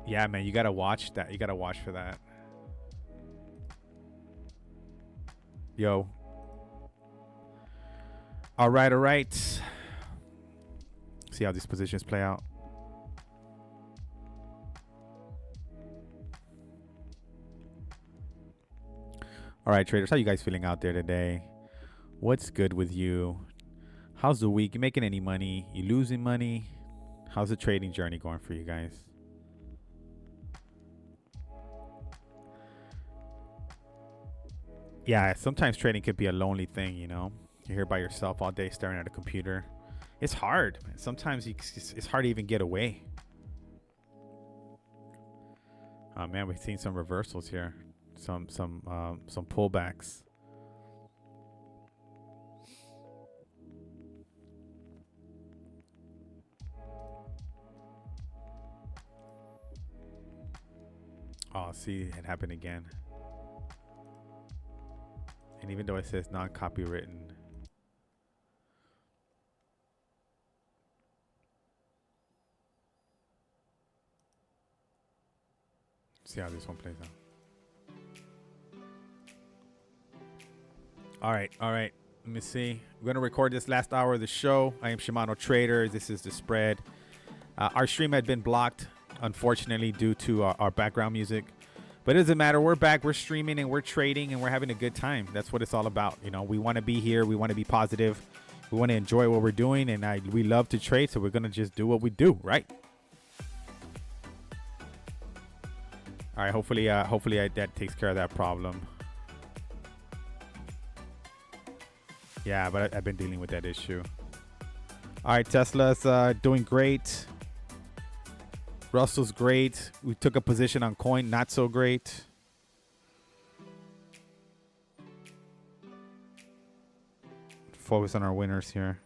Yeah, man, you gotta watch that. You gotta watch for that. Yo. All right, all right. See how these positions play out. All right, traders, how you guys feeling out there today? What's good with you? How's the week? You making any money? You losing money? How's the trading journey going for you guys? Yeah, sometimes trading could be a lonely thing, you know? You're here by yourself all day staring at a computer. It's hard. Man. Sometimes it's hard to even get away. Oh man, we've seen some reversals here. Some pullbacks. Oh, see, it happened again. And even though it says non-copywritten, see how this one plays out. All right, all right. Let me see. We're gonna record this last hour of the show. I am Shimano Trader. This is the spread. Our stream had been blocked, unfortunately, due to our background music. But it doesn't matter. We're back. We're streaming and we're trading and we're having a good time. That's what it's all about. You know, we want to be here. We want to be positive. We want to enjoy what we're doing, and we love to trade. So we're gonna just do what we do, right? All right. Hopefully, that takes care of that problem. Yeah, but I've been dealing with that issue. All right, Tesla's doing great. Russell's great. We took a position on coin, not so great. Focus on our winners here.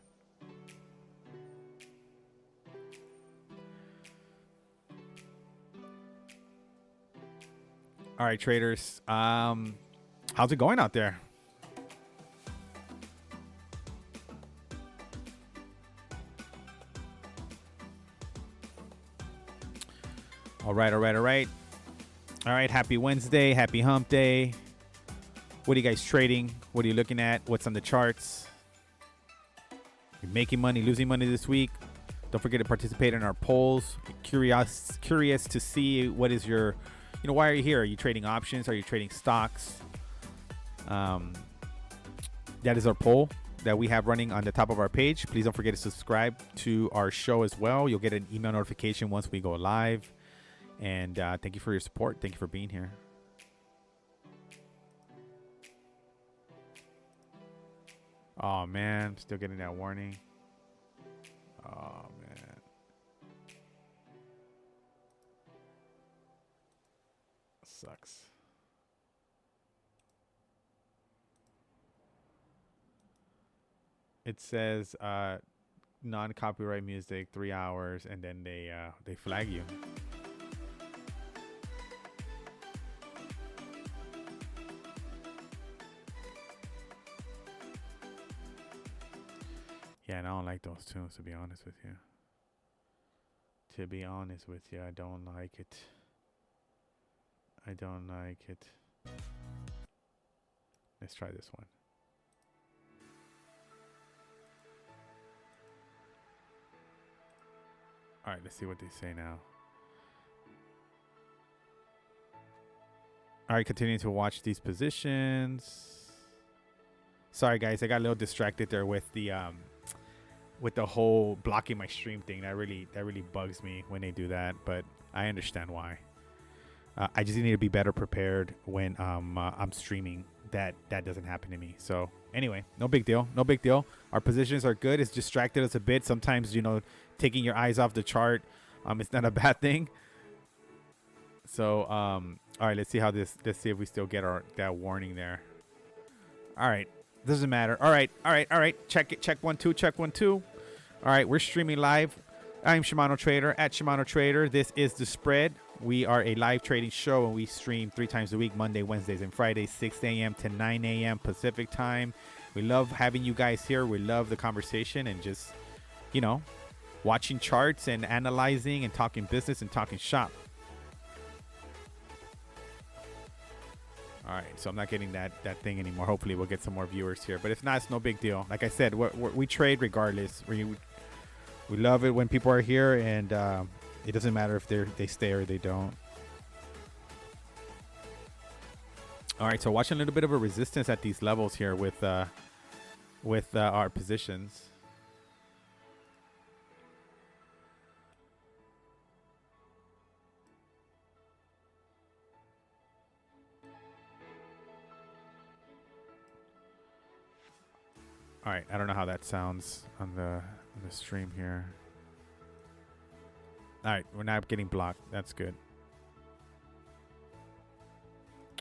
All right, traders. How's it going out there? All right, all right, all right. All right, happy Wednesday, happy hump day. What are you guys trading? What are you looking at? What's on the charts? You're making money, losing money this week. Don't forget to participate in our polls. Curious to see what is your, why are you here? Are you trading options? Are you trading stocks? That is our poll that we have running on the top of our page. Please don't forget to subscribe to our show as well. You'll get an email notification once we go live. And thank you for your support. Thank you for being here. Oh, man. Still getting that warning. Oh, man. Sucks. It says non-copyright music, 3 hours, and then they flag you. Yeah, and I don't like those tunes, to be honest with you. To be honest with you, I don't like it. I don't like it. Let's try this one. All right, let's see what they say now. All right, continuing to watch these positions. Sorry, guys, I got a little distracted there with the whole blocking my stream thing. That really bugs me when they do that, but I understand why. I just need to be better prepared when I'm streaming. That doesn't happen to me. So anyway, no big deal. No big deal. Our positions are good. It's distracted us a bit. Sometimes, taking your eyes off the chart, it's not a bad thing. So all right, let's see if we still get that warning there. All right. Doesn't matter. All right. Check it. Check 1 2. Check 1 2. All right, we're streaming live. I'm Shimano Trader at Shimano Trader. This is The Spread. We are a live trading show, and we stream 3 times a week, Monday, Wednesdays, and Fridays, 6 a.m. to 9 a.m. Pacific time. We love having you guys here. We love the conversation and just, watching charts and analyzing and talking business and talking shop. All right, so I'm not getting that thing anymore. Hopefully, we'll get some more viewers here. But if not, it's no big deal. Like I said, we trade regardless. We love it when people are here, and it doesn't matter if they stay or they don't. All right, so watching a little bit of a resistance at these levels here with our positions. All right, I don't know how that sounds on the stream here. All right, we're not getting blocked. That's good.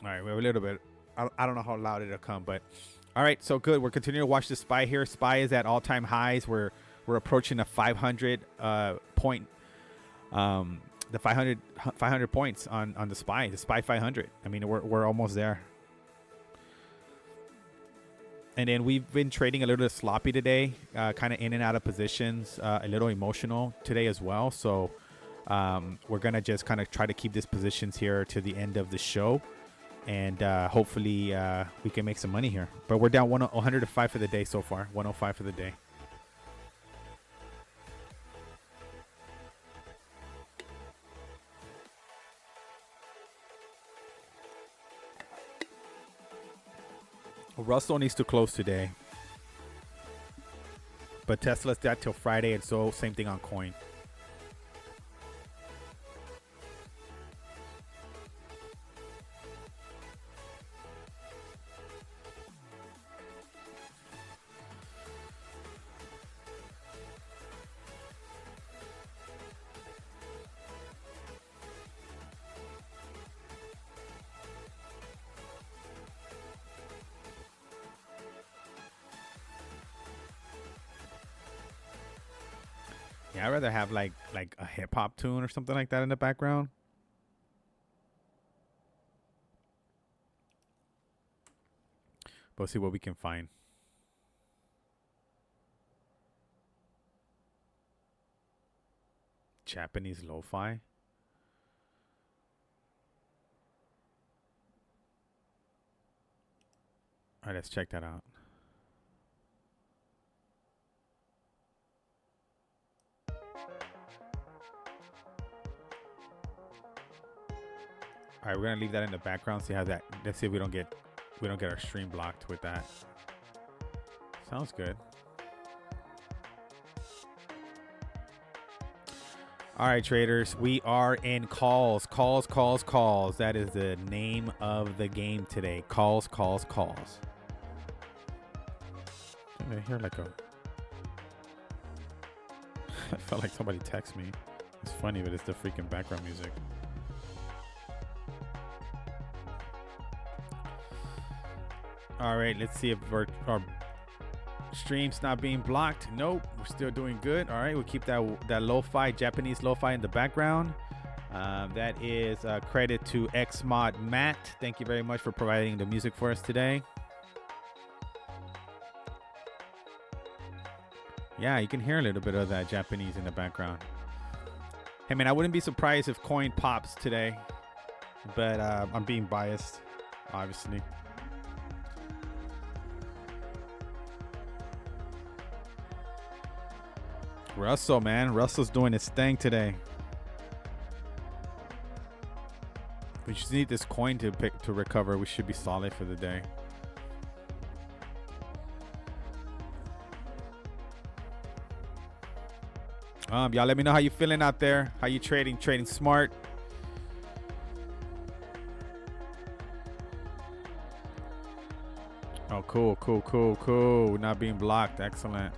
All right, we have a little bit. I don't know how loud it'll come, but all right, so good. We're continuing to watch the SPY here. SPY is at all-time highs. We're approaching a 500 point, the 500 points on the SPY 500. I mean, we're almost there. And then we've been trading a little bit sloppy today, kind of in and out of positions, a little emotional today as well. So we're going to just kind of try to keep these positions here to the end of the show. And hopefully we can make some money here. But we're down 105 for the day so far, 105 for the day. Russell needs to close today. But Tesla's that till Friday, and so same thing on coin. Yeah, I'd rather have like a hip hop tune or something like that in the background. But we'll see what we can find. Japanese lo-fi. All right, let's check that out. All right, we're gonna leave that in the background. See how that. Let's see if we don't get our stream blocked with that. Sounds good. All right, traders, we are in calls. That is the name of the game today. Calls. I hear like a. I felt like somebody texted me. It's funny, but it's the freaking background music. All right, let's see if our stream's not being blocked. Nope, we're still doing good. All right, we'll keep that lo-fi, Japanese lo-fi in the background. That is credit to Xmod Matt. Thank you very much for providing the music for us today. Yeah, you can hear a little bit of that Japanese in the background. Hey, man, I wouldn't be surprised if coin pops today, but I'm being biased, obviously. Russell, man. Russell's doing his thing today. We just need this coin to recover. We should be solid for the day. Y'all let me know how you feeling out there. How you trading? Trading smart. Oh, cool. Not being blocked. Excellent.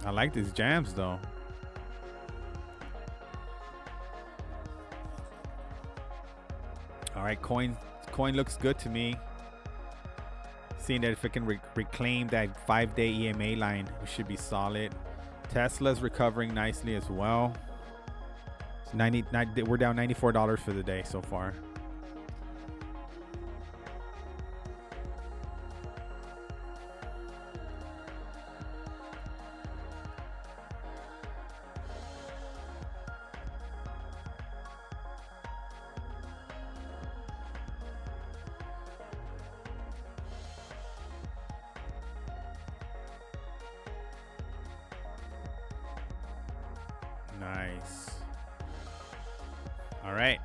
I like these jams though. All right, coin looks good to me. Seeing that if it can reclaim that 5-day EMA line, we should be solid. Tesla's recovering nicely as well. We're down $94 for the day so far. Nice. All right.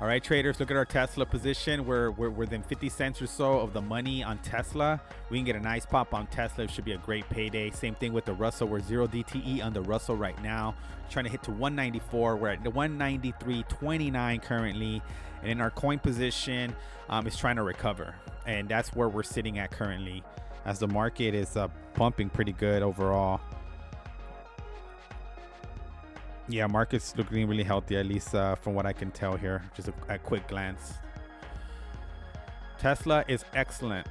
All right, traders, look at our Tesla position. We're within 50 cents or so of the money on Tesla. We can get a nice pop on Tesla. It should be a great payday. Same thing with the Russell. We're 0 DTE on the Russell right now. Trying to hit to 194. We're at the 193.29 currently. And in our coin position, it's trying to recover. And that's where we're sitting at currently, as the market is pumping pretty good overall. Yeah, market's looking really healthy, at least from what I can tell here, just a quick glance. Tesla is excellent.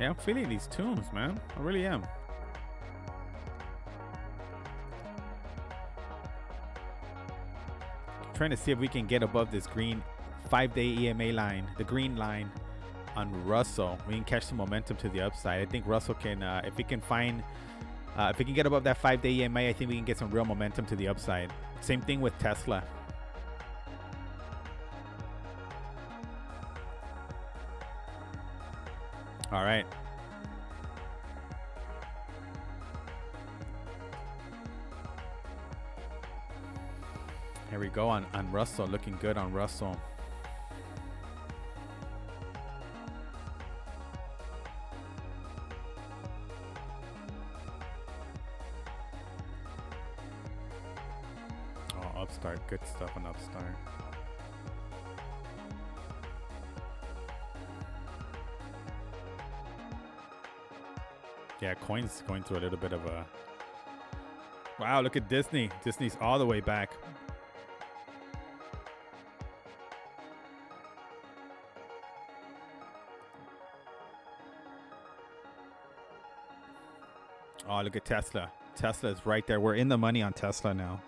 Yeah, I'm feeling these tunes, man. I really am. Trying to see if we can get above this green 5-day EMA line, the green line on Russell. We can catch some momentum to the upside. I think Russell can, if we can get above that 5-day EMA, I think we can get some real momentum to the upside. Same thing with Tesla. All right. Here we go on Russell. Looking good on Russell. Oh, Upstart. Good stuff on Upstart. Yeah, coin's going through a little bit of a... Wow, look at Disney. Disney's all the way back. Oh, look at Tesla. Tesla is right there. We're in the money on Tesla now.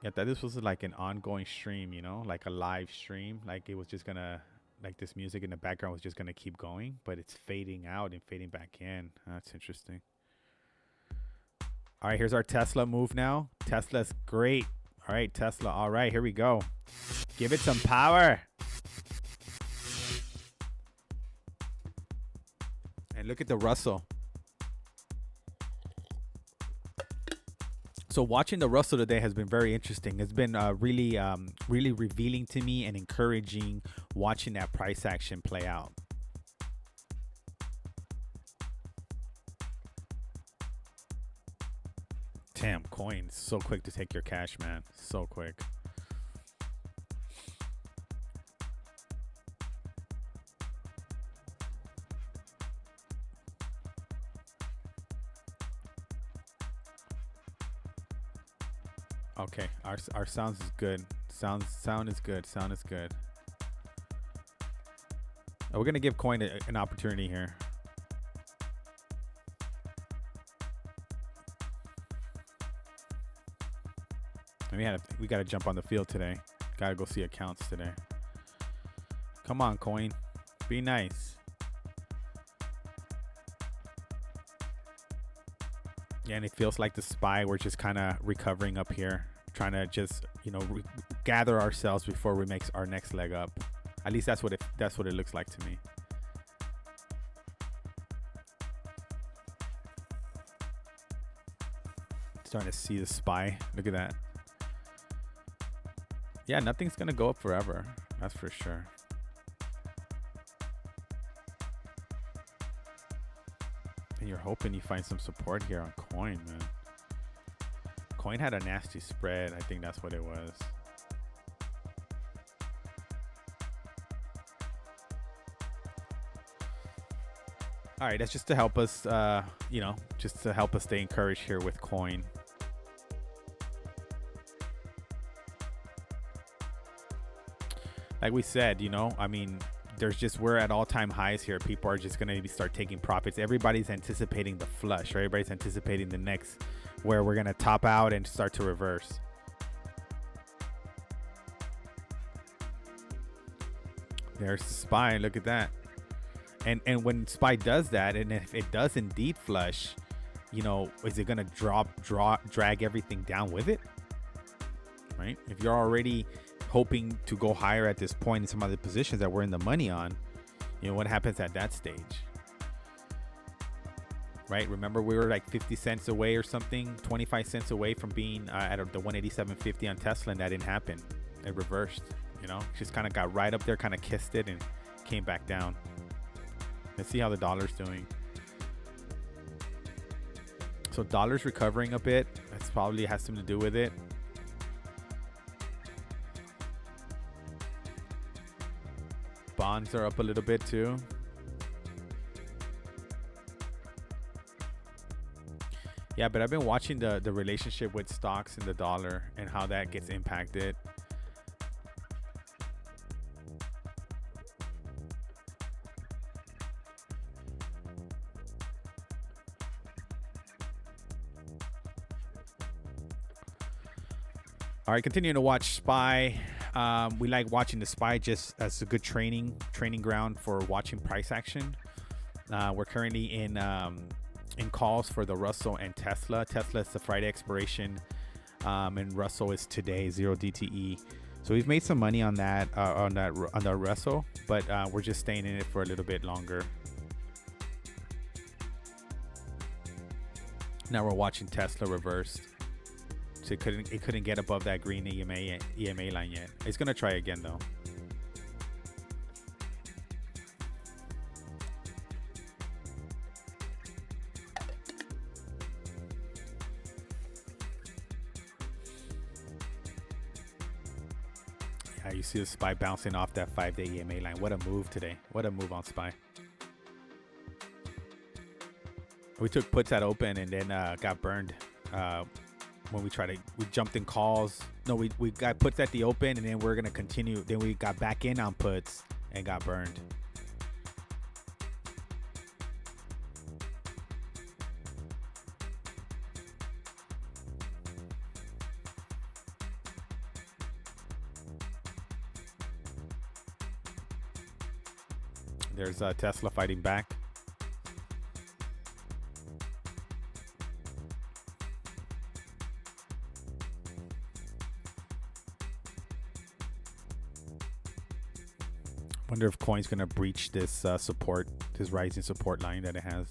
Yeah, that this was like an ongoing stream, you know, like a live stream. Like it was just gonna, like this music in the background was just gonna keep going, but it's fading out and fading back in. That's interesting. All right, here's our Tesla move now. Tesla's great. All right, Tesla. All right, here we go. Give it some power. And look at the Russell. So watching the Russell today has been very interesting. It's been really revealing to me and encouraging watching that price action play out. Damn, coins. So quick to take your cash, man. So quick. Okay, our sounds is good. Sound is good. Sound is good. We're gonna give coin an opportunity here. We gotta jump on the field today. Gotta go see accounts today. Come on, coin. Be nice. Yeah, and it feels like the SPY, we're just kind of recovering up here, trying to just, you know, gather ourselves before we make our next leg up. At least that's what it looks like to me. Starting to see the SPY. Look at that. Yeah, nothing's gonna go up forever. That's for sure. And you're hoping you find some support here on coin, man. Coin had a nasty spread. I think that's what it was. All right, that's just to help us, you know, just to help us stay encouraged here with coin. Like we said, you know, I mean, we're at all-time highs here. People are just going to start taking profits. Everybody's anticipating the flush, right? Everybody's anticipating the next where we're going to top out and start to reverse. There's the SPY. Look at that. And when SPY does that, and if it does indeed flush, you know, is it going to drag everything down with it? Right? If you're already hoping to go higher at this point in some other positions that we're in the money on, you know, what happens at that stage? Right? Remember, we were like 50 cents away or something, 25 cents away from being at the 187.50 on Tesla, and that didn't happen. It reversed, you know, just kind of got right up there, kind of kissed it and came back down. Let's see how the dollar's doing. So dollar's recovering a bit. That's probably has something to do with it. Bonds are up a little bit too. Yeah, but I've been watching the relationship with stocks and the dollar and how that gets impacted. All right, continuing to watch SPY. We like watching the SPY just as a good training ground for watching price action. We're currently in calls for the Russell and Tesla. Tesla is the Friday expiration, and Russell is today, 0 DTE. So we've made some money on that on the Russell, but we're just staying in it for a little bit longer. Now we're watching Tesla reversed. So it couldn't get above that green EMA line yet. It's gonna try again though. Yeah, you see the SPY bouncing off that 5-day EMA line. What a move today. What a move on SPY. We took puts at open and then got burned. When we jumped in calls. No, we got puts at the open and then we're gonna continue. Then we got back in on puts and got burned. There's Tesla fighting back. Wonder if coin's gonna breach this support, this rising support line that it has.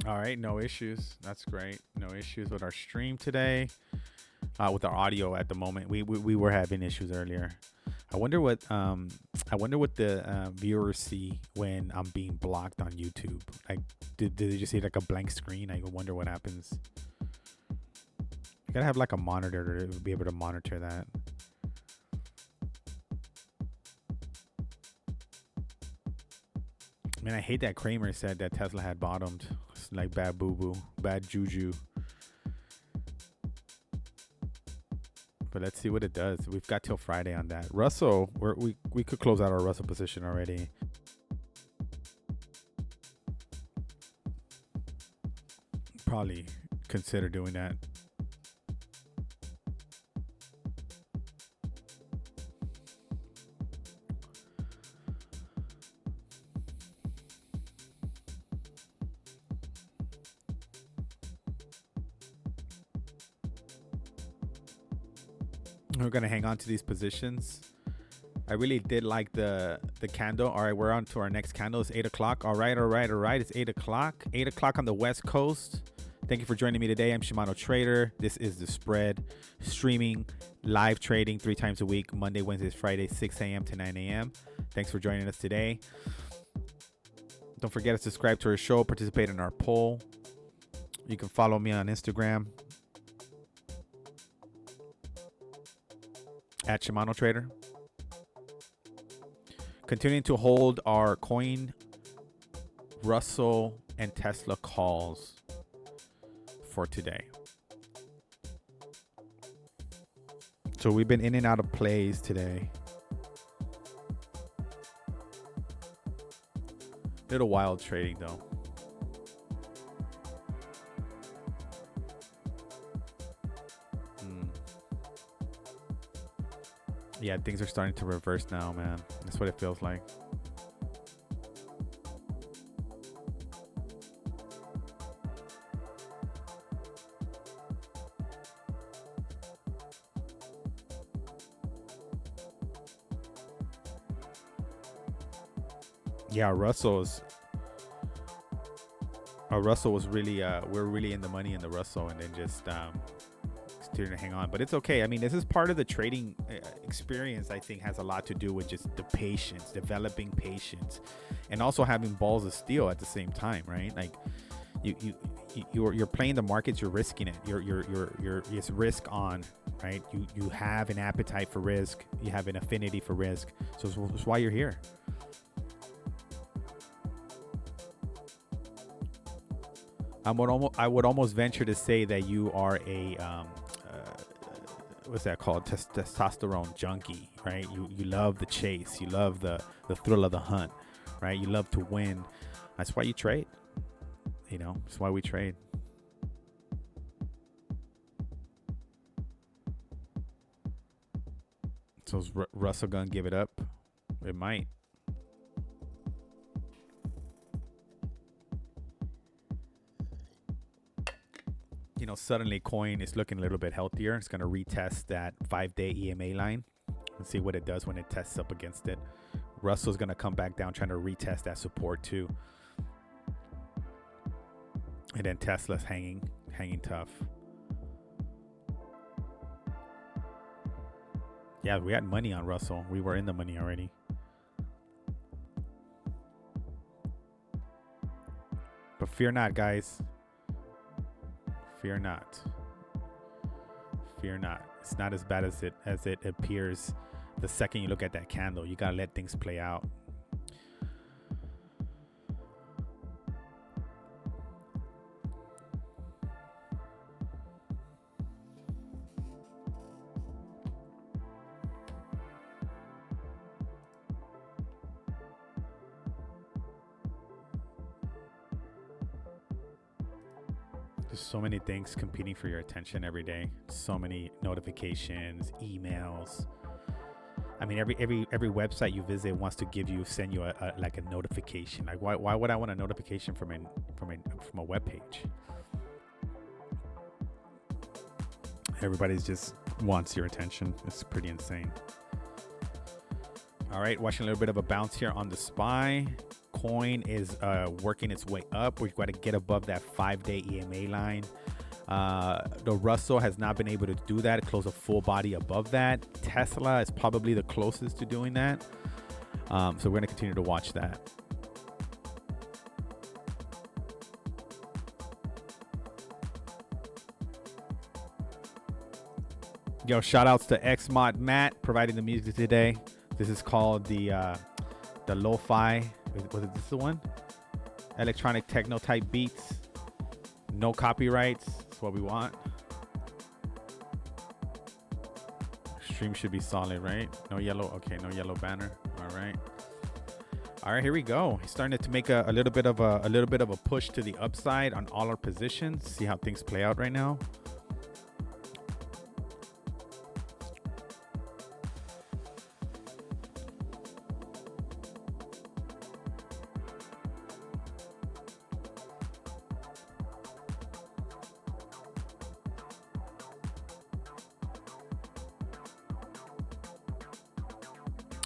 All right, no issues. That's great. No issues with our stream today. With our audio at the moment, we were having issues earlier. I wonder what the viewers see when I'm being blocked on YouTube. Like, did they just see like a blank screen? I wonder what happens. You gotta have like a monitor to be able to monitor that. Man, I hate that Kramer said that Tesla had bottomed. It's like bad boo-boo, bad juju. But let's see what it does. We've got till Friday on that. Russell, we could close out our Russell position already. Probably consider doing that. We're gonna hang on to these positions. I really did like the candle. All right, we're on to our next candle. It's 8 o'clock. All right. It's 8 o'clock. 8 o'clock on the West Coast. Thank you for joining me today. I'm Shimano Trader. This is The Spread, streaming live trading 3 times a week, Monday, Wednesdays, Fridays, 6 a.m. to 9 a.m. Thanks for joining us today. Don't forget to subscribe to our show, participate in our poll. You can follow me on Instagram at Shimano Trader. Continuing to hold our coin, Russell, and Tesla calls for today. So we've been in and out of plays today. Little wild trading though. Yeah, things are starting to reverse now, man. That's what it feels like. Yeah, Russell was really we're really in the money in the Russell, and then just continuing to hang on. But it's okay. I mean, this is part of the trading experience. I think has a lot to do with just the patience, developing patience, and also having balls of steel at the same time, right? Like you're playing the markets, you're risking it. It's risk on, right? You have an appetite for risk, you have an affinity for risk, so it's why you're here. I would almost venture to say that you are a what's that called? Testosterone junkie, right? You love the chase, you love the thrill of the hunt, right? You love to win. That's why you trade. You know, that's why we trade. So is Russell gonna give it up? It might. You know, suddenly coin is looking a little bit healthier. It's going to retest that 5-day EMA line and see what it does when it tests up against it. Russell's going to come back down trying to retest that support too. And then Tesla's hanging tough. Yeah, we had money on Russell. We were in the money already. But fear not, guys. Fear not. Fear not. It's not as bad as it appears the second you look at that candle. You gotta let things play out. There's so many things competing for your attention every day. So many notifications, emails. I mean, every website you visit wants to send you a notification. Like, why would I want a notification from a web page? Everybody's just wants your attention. It's pretty insane. All right, watching a little bit of a bounce here on the SPY. Coin is working its way up. We've got to get above that 5-day EMA line. The Russell has not been able to do that. Close a full body above that. Tesla is probably the closest to doing that. So we're going to continue to watch that. Yo, shout outs to XMod Matt providing the music today. This is called the lo-fi. Was it this the one? Electronic techno type beats. No copyrights. That's what we want. Stream should be solid, right? No yellow. Okay, no yellow banner. All right. All right, here we go. He's starting to make a little bit of a push to the upside on all our positions. See how things play out right now.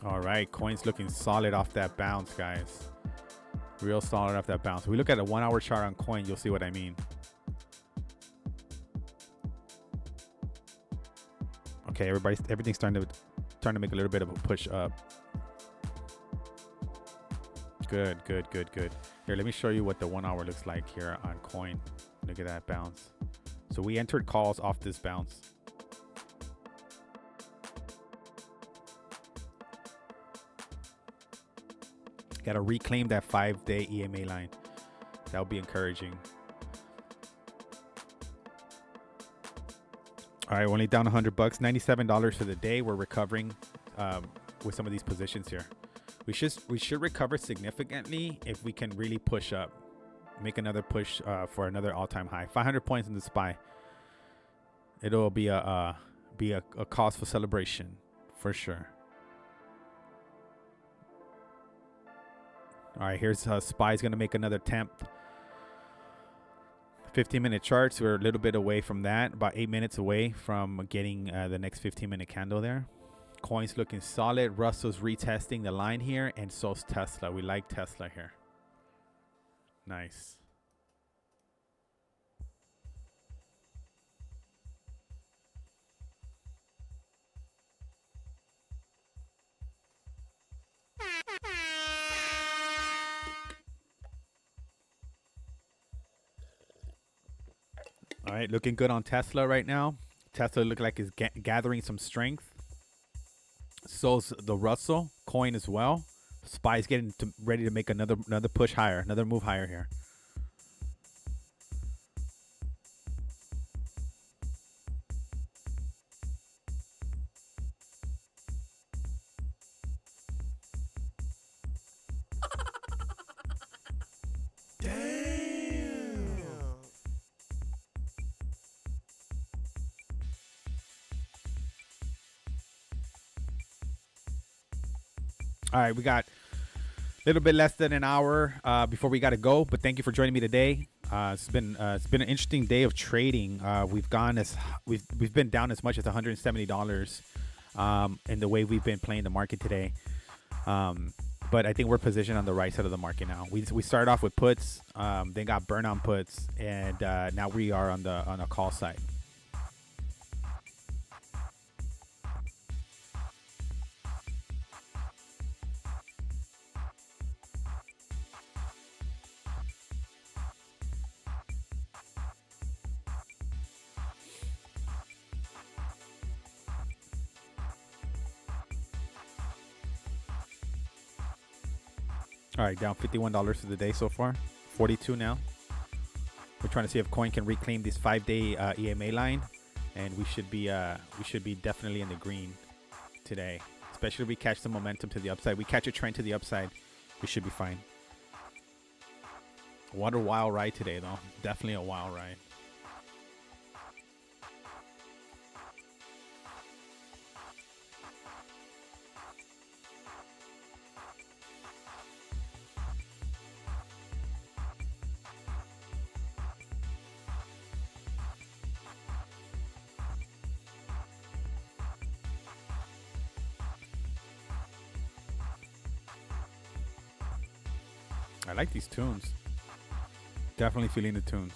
All right, coin's looking solid off that bounce, guys. Real solid off that bounce. If we look at a 1 hour chart on coin, you'll see what I mean. Okay, everything's starting to make a little bit of a push up. Good. Here, let me show you what the 1 hour looks like here on coin. Look at that bounce. So we entered calls off this bounce. Got to reclaim that 5-day EMA line. That would be encouraging. All right, we're only down $100, $97 for the day. We're recovering with some of these positions here. We should recover significantly if we can really push up, make another push for another all-time high. 500 points in the SPY. It'll be a cause for celebration for sure. All right, here's SPY's gonna make another attempt. 15-minute charts. We're a little bit away from that, about 8 minutes away from getting the next 15-minute candle there. Coin's looking solid. Russell's retesting the line here, and so's Tesla. We like Tesla here. Nice. All right, looking good on Tesla right now. Tesla look like it's gathering some strength. So's the Russell coin as well. SPY's getting ready to make another push higher, another move higher here. All right, we got a little bit less than an hour before we got to go. But thank you for joining me today. It's been an interesting day of trading. We've been down as much as $170 in the way we've been playing the market today. But I think we're positioned on the right side of the market now. We started off with puts, then got burn on puts, and now we are on a call side. All right, down $51 for the day so far. 42 now. We're trying to see if coin can reclaim this 5-day EMA line, and we should be definitely in the green today. Especially if we catch the momentum to the upside. We catch a trend to the upside, we should be fine. What a wild ride today, though. Definitely a wild ride. I like these tunes. Definitely feeling the tunes.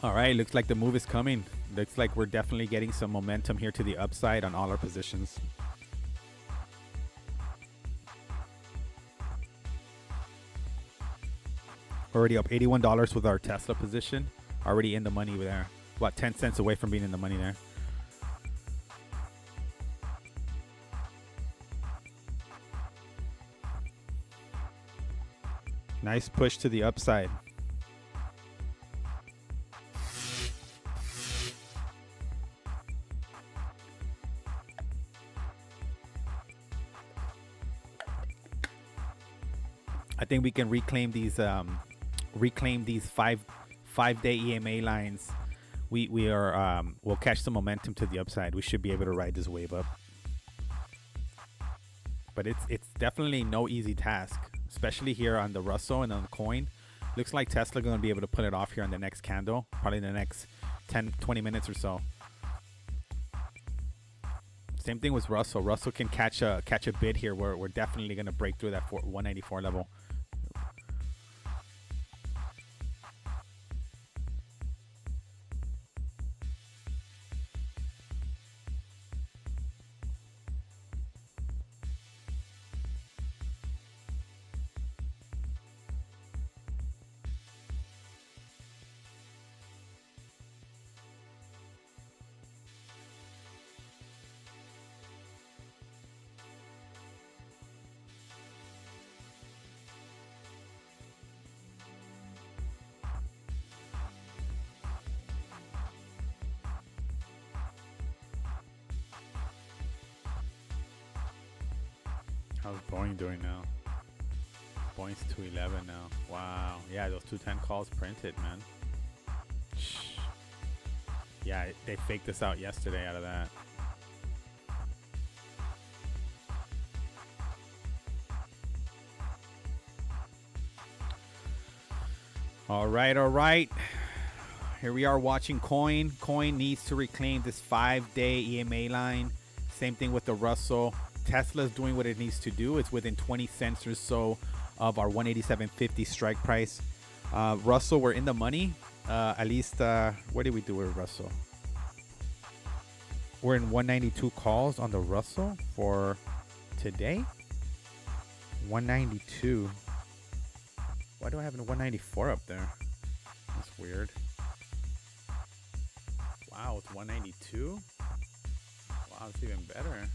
All right, looks like the move is coming. Looks like we're definitely getting some momentum here to the upside on all our positions. Already up $81 with our Tesla position. Already in the money there. About 10 cents away from being in the money there. Nice push to the upside. I think we can reclaim these 5-day EMA lines. We'll catch some momentum to the upside. We should be able to ride this wave up. But it's definitely no easy task, especially here on the Russell and on the coin. Looks like Tesla going to be able to pull it off here on the next candle, probably in the next 10-20 minutes or so. Same thing with Russell. Russell can catch a bid here where we're definitely going to break through that 194 level. How's Boeing doing now? Boeing's 211 now. Wow. Yeah, those 210 calls printed, man. Yeah, they faked us out yesterday out of that. All right. Here we are watching Coin. Coin needs to reclaim this 5-day EMA line. Same thing with the Russell. Tesla's doing what it needs to do. It's within 20 cents or so of our 187.50 strike price. Russell, we're in the money. At least, what did we do with Russell? We're in 192 calls on the Russell for today. 192. Why do I have a 194 up there? That's weird. Wow, it's 192. Wow, it's even better.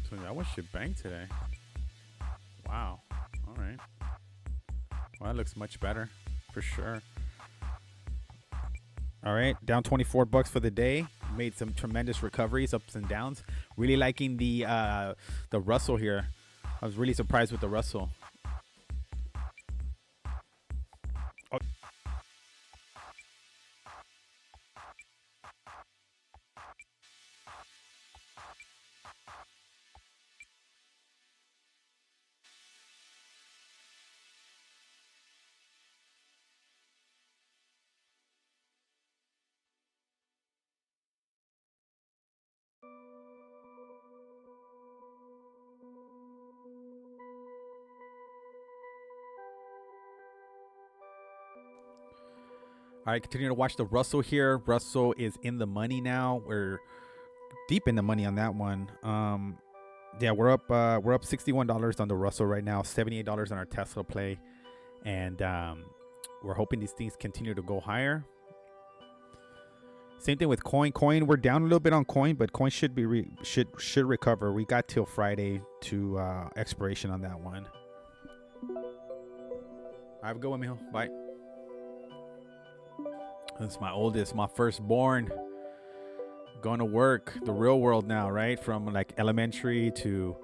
So that one should bank today. Wow. All right. Well, that looks much better for sure. All right, down 24 bucks for the day. Made some tremendous recoveries, ups and downs. Really liking the Russell here. I was really surprised with the Russell. Oh. All right, continue to watch the Russell here. Russell is in the money now. We're deep in the money on that one. Yeah, we're up $61 on the Russell right now, $78 on our Tesla play, and we're hoping these things continue to go higher. Same thing with Coin. Coin, we're down a little bit on Coin, but Coin should be should recover. We got till Friday to expiration on that one. Have a good one, mijo. Bye. This is my oldest, my firstborn. Going to work, the real world now, right? From like elementary to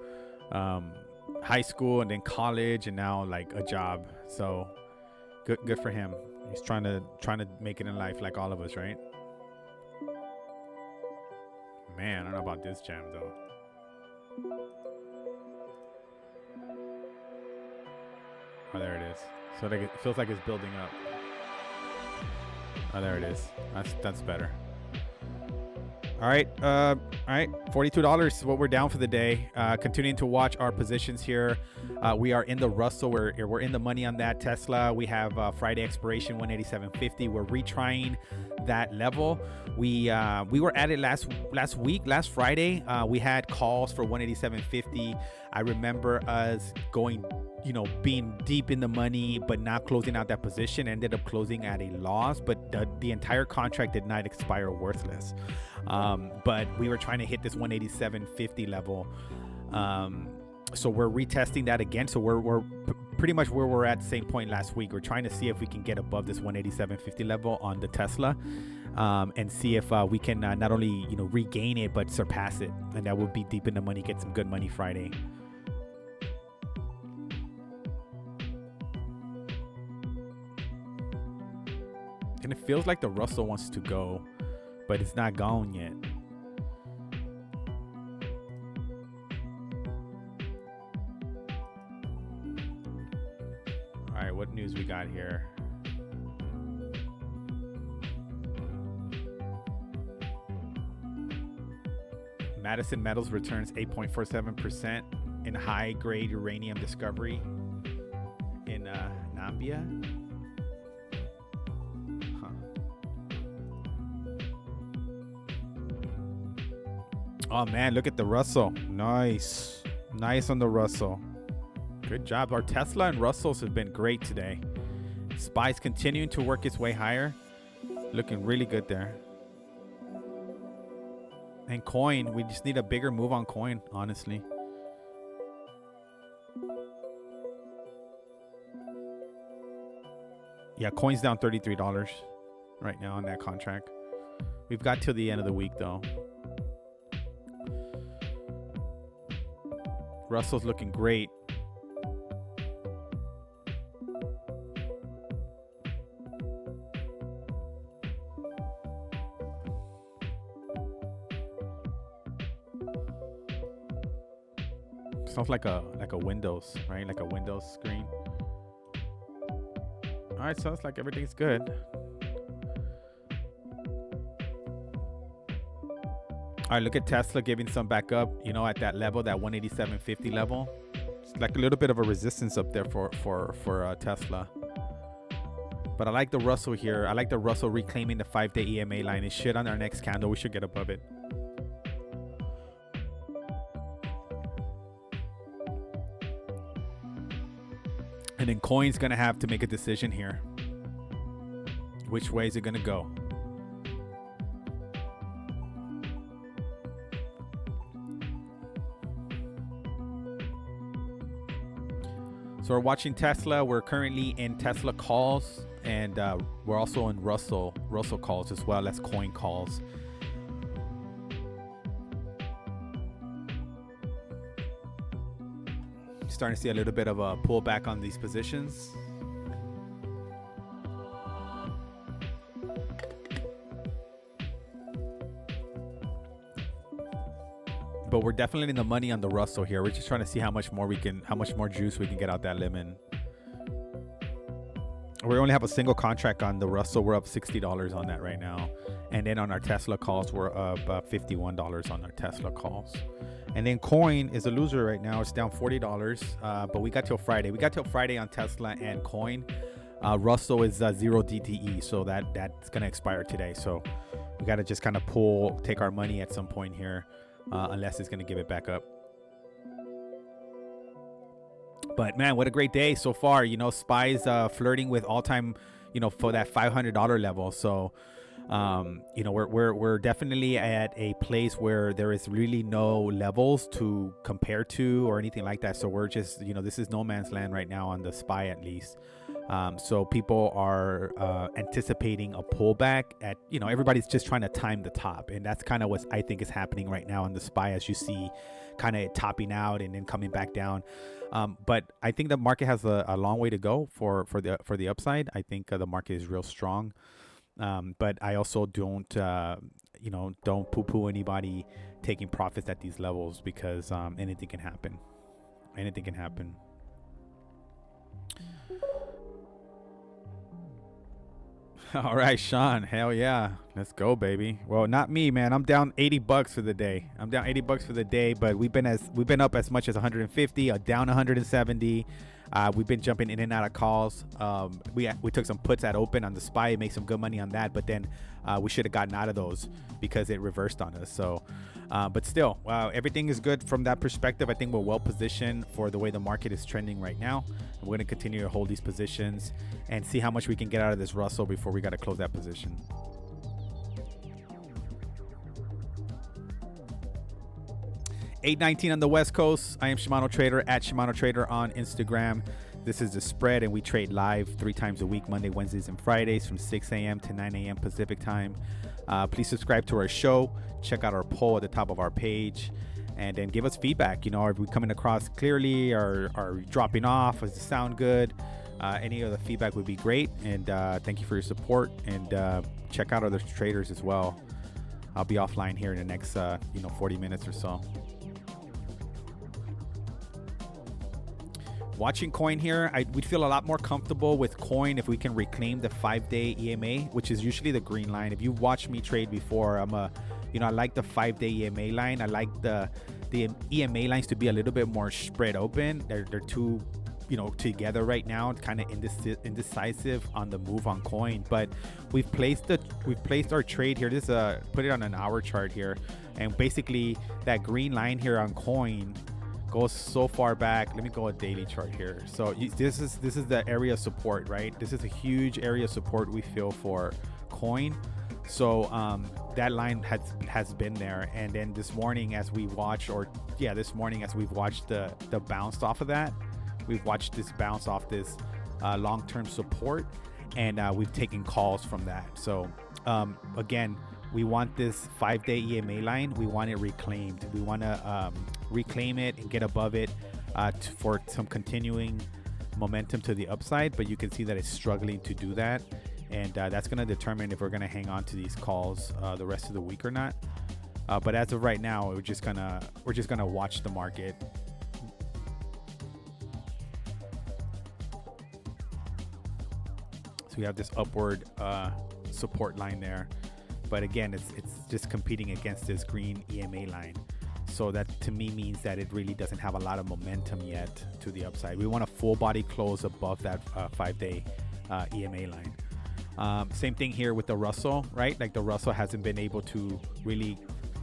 high school, and then college, and now like a job. So good for him. He's trying to make it in life like all of us, right? Man, I don't know about this jam though. Oh, there it is. So like it feels like it's building up. Oh, there it is. That's better. All right, $42 is what we're down for the day. Continuing to watch our positions here. We are in the Russell. We're in the money on that Tesla. We have Friday expiration 187.50. We're retrying that level. We were at it last Friday. We had calls for 187.50. I remember us going, being deep in the money, but not closing out that position. Ended up closing at a loss, but the entire contract did not expire worthless. But we were trying to hit this 187.50 level. So we're retesting that again. So we're pretty much where we're at the same point last week. We're trying to see if we can get above this 187.50 level on the Tesla, and see if we can not only regain it but surpass it, and that would be deep in the money. Get some good money Friday. And it feels like the Russell wants to go, but it's not gone yet. All right, what news we got here? Madison Metals returns 8.47% in high-grade uranium discovery in Namibia. Oh man, look at the Russell. Nice on the Russell. Good job. Our Tesla and Russells have been great today. SPY's continuing to work its way higher. Looking really good there. And Coin, we just need a bigger move on Coin, honestly. Yeah, Coin's down $33 right now on that contract. We've got till the end of the week though. Russell's looking great. Sounds like a Windows, right? Like a Windows screen. All right, sounds like everything's good. All right, look at Tesla giving some back up, you know, at that level, that 187.50 level. It's like a little bit of a resistance up there for Tesla. But I like the Russell here. I like the Russell reclaiming the 5-day EMA line. It should on our next candle. We should get above it. And then Coin's going to have to make a decision here. Which way is it going to go? So we're watching Tesla. We're currently in Tesla calls, and we're also in Russell calls as well as Coin calls. Starting to see a little bit of a pullback on these positions. But we're definitely in the money on the Russell here. We're just trying to see how much more juice we can get out that lemon. We only have a single contract on the Russell. We're up $60 on that right now. And then on our Tesla calls, we're up $51 on our Tesla calls. And then Coin is a loser right now. It's down $40, but we got till Friday. We got till Friday on Tesla and Coin. Russell is 0 DTE, so that's going to expire today. So we got to just kind of take our money at some point here. Unless it's going to give it back up. But man, what a great day so far. You know, SPY's flirting with all-time, you know, for that $500 level. So, you know, we're definitely at a place where there is really no levels to compare to or anything like that. So we're just, you know, this is no man's land right now on the SPY at least. So people are anticipating a pullback at, you know, everybody's just trying to time the top. And that's kind of what I think is happening right now on the SPY, as you see kind of topping out and then coming back down. But I think the market has a long way to go for the upside. I think the market is real strong. But I also don't poo-poo anybody taking profits at these levels, because anything can happen. Anything can happen. All right, Sean. Hell yeah. Let's go, baby. Well, not me, man. I'm down $80 for the day. But we've been up as much as 150, down 170. We've been jumping in and out of calls. We took some puts at open on the SPY, made some good money on that, but then we should have gotten out of those because it reversed on us. So, but still, everything is good from that perspective. I think we're well positioned for the way the market is trending right now. We're going to continue to hold these positions and see how much we can get out of this Russell before we got to close that position. $8.19 on the West Coast. I am Shimano Trader at Shimano Trader on Instagram. This is The Spread, and we trade live 3 times a week, Monday, Wednesdays, and Fridays from 6 a.m. to 9 a.m. Pacific time. Please subscribe to our show. Check out our poll at the top of our page, and then give us feedback. You know, are we coming across clearly? Are we dropping off? Does it sound good? Any of the feedback would be great. And thank you for your support. And check out other traders as well. I'll be offline here in the next 40 minutes or so. Watching Coin here, we'd feel a lot more comfortable with Coin if we can reclaim the 5-day EMA, which is usually the green line. If you've watched me trade before, I like the 5-day EMA line. I like the EMA lines to be a little bit more spread open. They're too, together right now. It's kind of indecisive on the move on Coin, but we've placed our trade here. This put it on an hour chart here, and basically that green line here on Coin goes so far back. Let me go a daily chart here. So this is the area of support, right? This is a huge area of support we feel for Coin. So that line has been there, and then this morning as we've watched the bounce off of that, we've watched this bounce off this long-term support, and we've taken calls from that. So again, we want this 5-day EMA line. We want it reclaimed. We want to reclaim it and get above it for some continuing momentum to the upside, but you can see that it's struggling to do that, and that's going to determine if we're going to hang on to these calls the rest of the week or not. But as of right now, we're just gonna watch the market. So we have this upward support line there, but again, it's just competing against this green EMA line. So that to me means that it really doesn't have a lot of momentum yet to the upside. We want a full body close above that 5-day EMA line. Same thing here with the Russell, right? Like the Russell hasn't been able to really,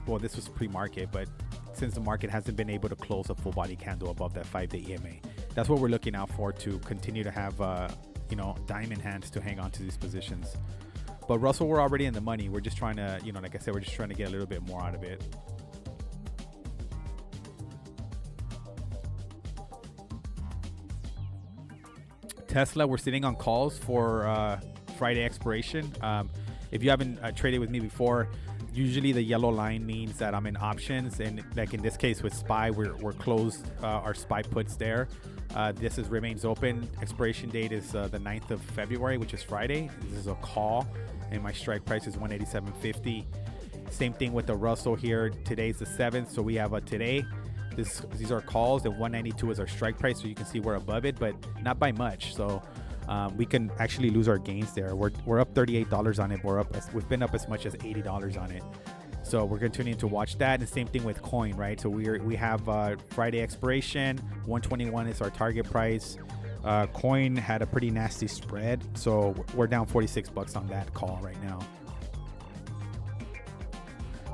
well, this was pre-market, but since the market hasn't been able to close a full body candle above that 5-day EMA, that's what we're looking out for, to continue to have, diamond hands to hang on to these positions. But Russell, we're already in the money. We're just trying to, like I said, we're just trying to get a little bit more out of it. Tesla, we're sitting on calls for Friday expiration. If you haven't traded with me before, usually the yellow line means that I'm in options, and like in this case with SPY, we're closed our SPY puts there. This remains open. Expiration date is the 9th of February, which is Friday. This is a call, and my strike price is 187.50. Same thing with the Russell here. Today's the 7th, so we have a today. These are calls, and 192 is our strike price, so you can see we're above it, but not by much. So we can actually lose our gains there. We're up $38 on it. We've been up as much as $80 on it. So we're continuing to watch that. And same thing with coin, right? So we have Friday expiration. 121 is our target price. Coin had a pretty nasty spread, so we're down $46 on that call right now.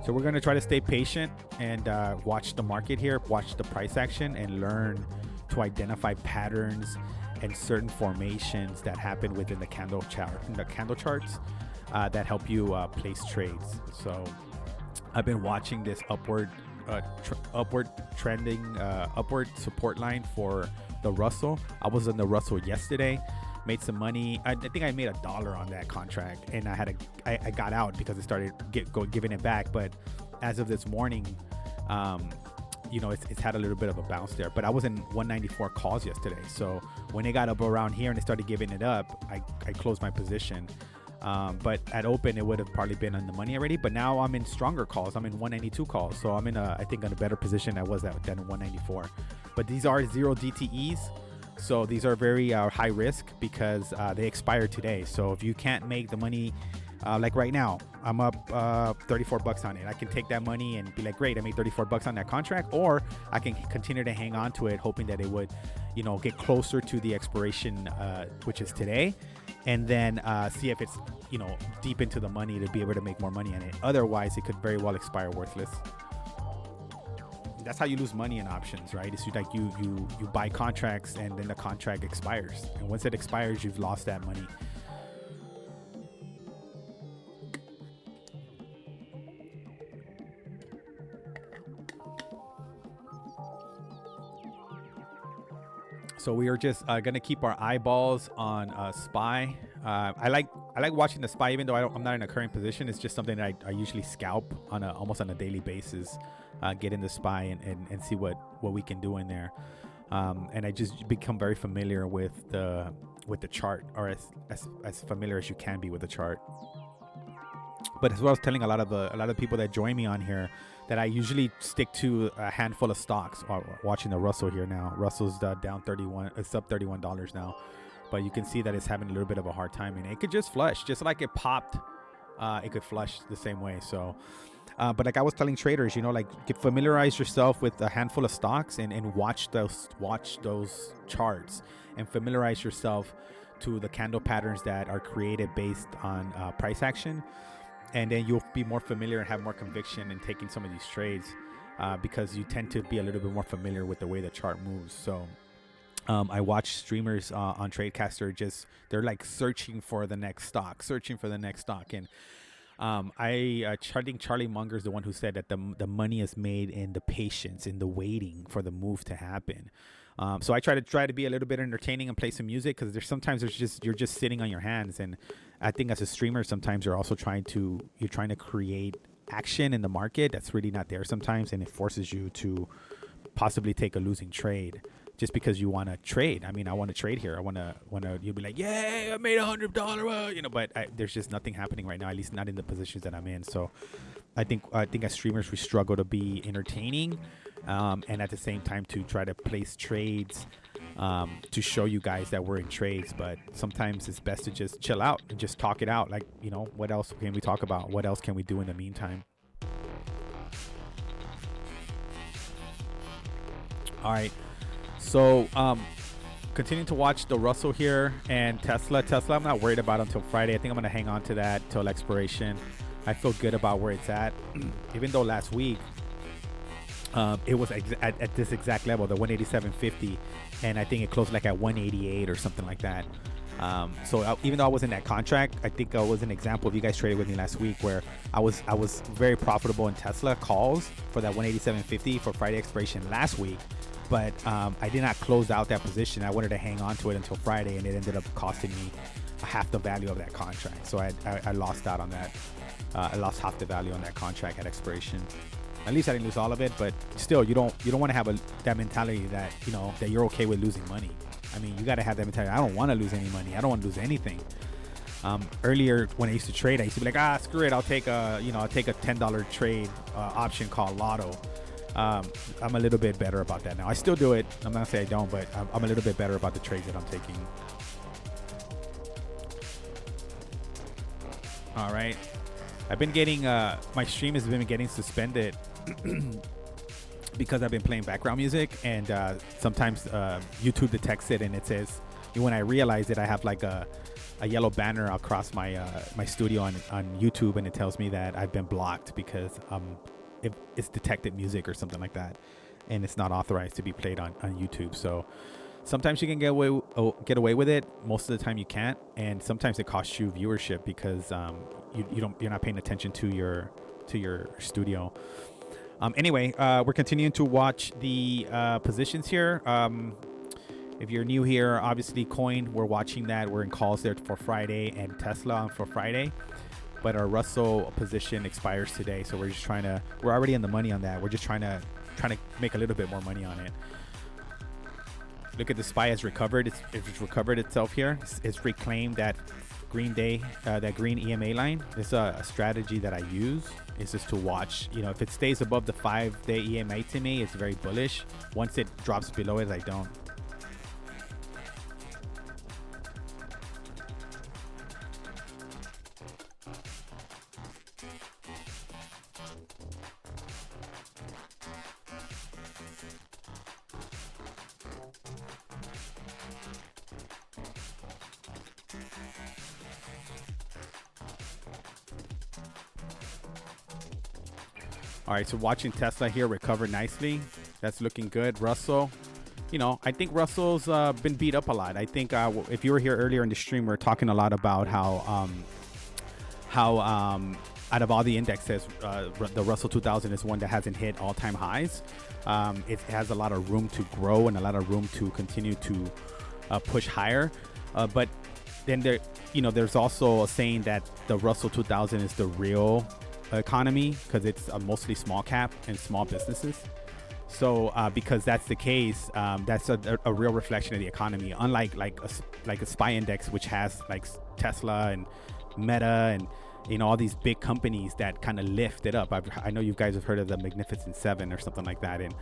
So we're going to try to stay patient and watch the market here, watch the price action, and learn to identify patterns and certain formations that happen within the candle charts that help you place trades. So I've been watching this upward trending upward support line for the Russell. I was in the Russell yesterday, made some money. I think I made $1 on that contract, and I got out because it started giving it back. But as of this morning, it's had a little bit of a bounce there. But I was in 194 calls yesterday, so when it got up around here and it started giving it up, I closed my position. But at open, it would have probably been on the money already. But now I'm in stronger calls. I'm in 192 calls, so I'm in I think in a better position I was at than 194. But these are 0 DTEs. So these are very high risk because they expire today. So if you can't make the money, like right now, I'm up $34 on it. I can take that money and be like, great, I made $34 on that contract, or I can continue to hang on to it, hoping that it would, get closer to the expiration, which is today, and then see if it's, deep into the money to be able to make more money on it. Otherwise, it could very well expire worthless. That's how you lose money in options, right? It's like you buy contracts and then the contract expires, and once it expires, you've lost that money. So we are just gonna keep our eyeballs on SPY. I like watching the SPY, even though I'm not in a current position. It's just something that I usually scalp on almost on a daily basis. Get in the SPY and see what we can do in there. And I just become very familiar with the chart, or as familiar as you can be with the chart. But as well as telling a lot of people that join me on here that I usually stick to a handful of stocks. Watching the Russell here now. Russell's down 31. It's up $31 now. But you can see that it's having a little bit of a hard time, and it could just flush, just like it popped. It could flush the same way. So, but like I was telling traders, familiarize yourself with a handful of stocks and watch those charts, and familiarize yourself to the candle patterns that are created based on price action. And then you'll be more familiar and have more conviction in taking some of these trades because you tend to be a little bit more familiar with the way the chart moves. So I watch streamers on Tradecaster, they're like searching for the next stock. And I think Charlie Munger is the one who said that the money is made in the patience, in the waiting for the move to happen. So I try to be a little bit entertaining and play some music, because you're just sitting on your hands. And I think as a streamer, sometimes you're also trying to create action in the market that's really not there sometimes, and it forces you to possibly take a losing trade just because you want to trade. I mean, I want to trade here. I want to. You'll be like, yeah, I made $100, But there's just nothing happening right now. At least not in the positions that I'm in. So I think as streamers we struggle to be entertaining, and at the same time to try to place trades, to show you guys that we're in trades. But sometimes it's best to just chill out and just talk it out. Like, what else can we talk about? What else can we do in the meantime? All right. So continuing to watch the Russell here and Tesla. I'm not worried about until Friday. I think I'm going to hang on to that till expiration. I feel good about where it's at, even though last week it was at this exact level, the 187.50, and I think it closed like at 188 or something like that. So even though I was in that contract, I think I was an example of you guys traded with me last week where I was very profitable in Tesla calls for that 187.50 for Friday expiration last week. But I did not close out that position. I wanted to hang on to it until Friday, and it ended up costing me half the value of that contract. So I lost out on that. I lost half the value on that contract at expiration. At least I didn't lose all of it, but still, you don't want to have that mentality that that you're okay with losing money. I mean, you got to have that mentality. I don't want to lose any money. I don't want to lose anything. Earlier when I used to trade, I used to be like, screw it. I'll take a $10 trade option called Lotto. I'm a little bit better about that now. I still do it. I'm not saying I don't, but I'm a little bit better about the trades that I'm taking. All right. I've been getting, my stream has been getting suspended because I've been playing background music, and sometimes YouTube detects it, and it says, when I realize it, I have like a yellow banner across my my studio on YouTube, and it tells me that I've been blocked because it's detected music or something like that, and it's not authorized to be played on YouTube. So sometimes you can get away with it. Most of the time you can't, and sometimes it costs you viewership because you're not paying attention to your studio. Anyway, we're continuing to watch the positions here. If you're new here, obviously Coin, we're watching that. We're in calls there for Friday, and Tesla for Friday. But our Russell position expires today, so we're already in the money on that. We're just trying to make a little bit more money on it. Look at the SPY has recovered. It's recovered itself here. It's reclaimed that green EMA line. It's a strategy that I use. It's just to watch. If it stays above the 5-day EMA to me, it's very bullish. Once it drops below it, I don't. All right, so watching Tesla here recover nicely. That's looking good. Russell, I think Russell's been beat up a lot. I think if you were here earlier in the stream, we are talking a lot about how out of all the indexes, the Russell 2000 is one that hasn't hit all-time highs. It has a lot of room to grow and a lot of room to continue to push higher. But then there's also a saying that the Russell 2000 is the real economy because it's mostly small cap and small businesses. So because that's the case, that's a real reflection of the economy, unlike like a SPY index, which has like Tesla and Meta and all these big companies that kind of lift it up. I know you guys have heard of the Magnificent Seven or something like that, and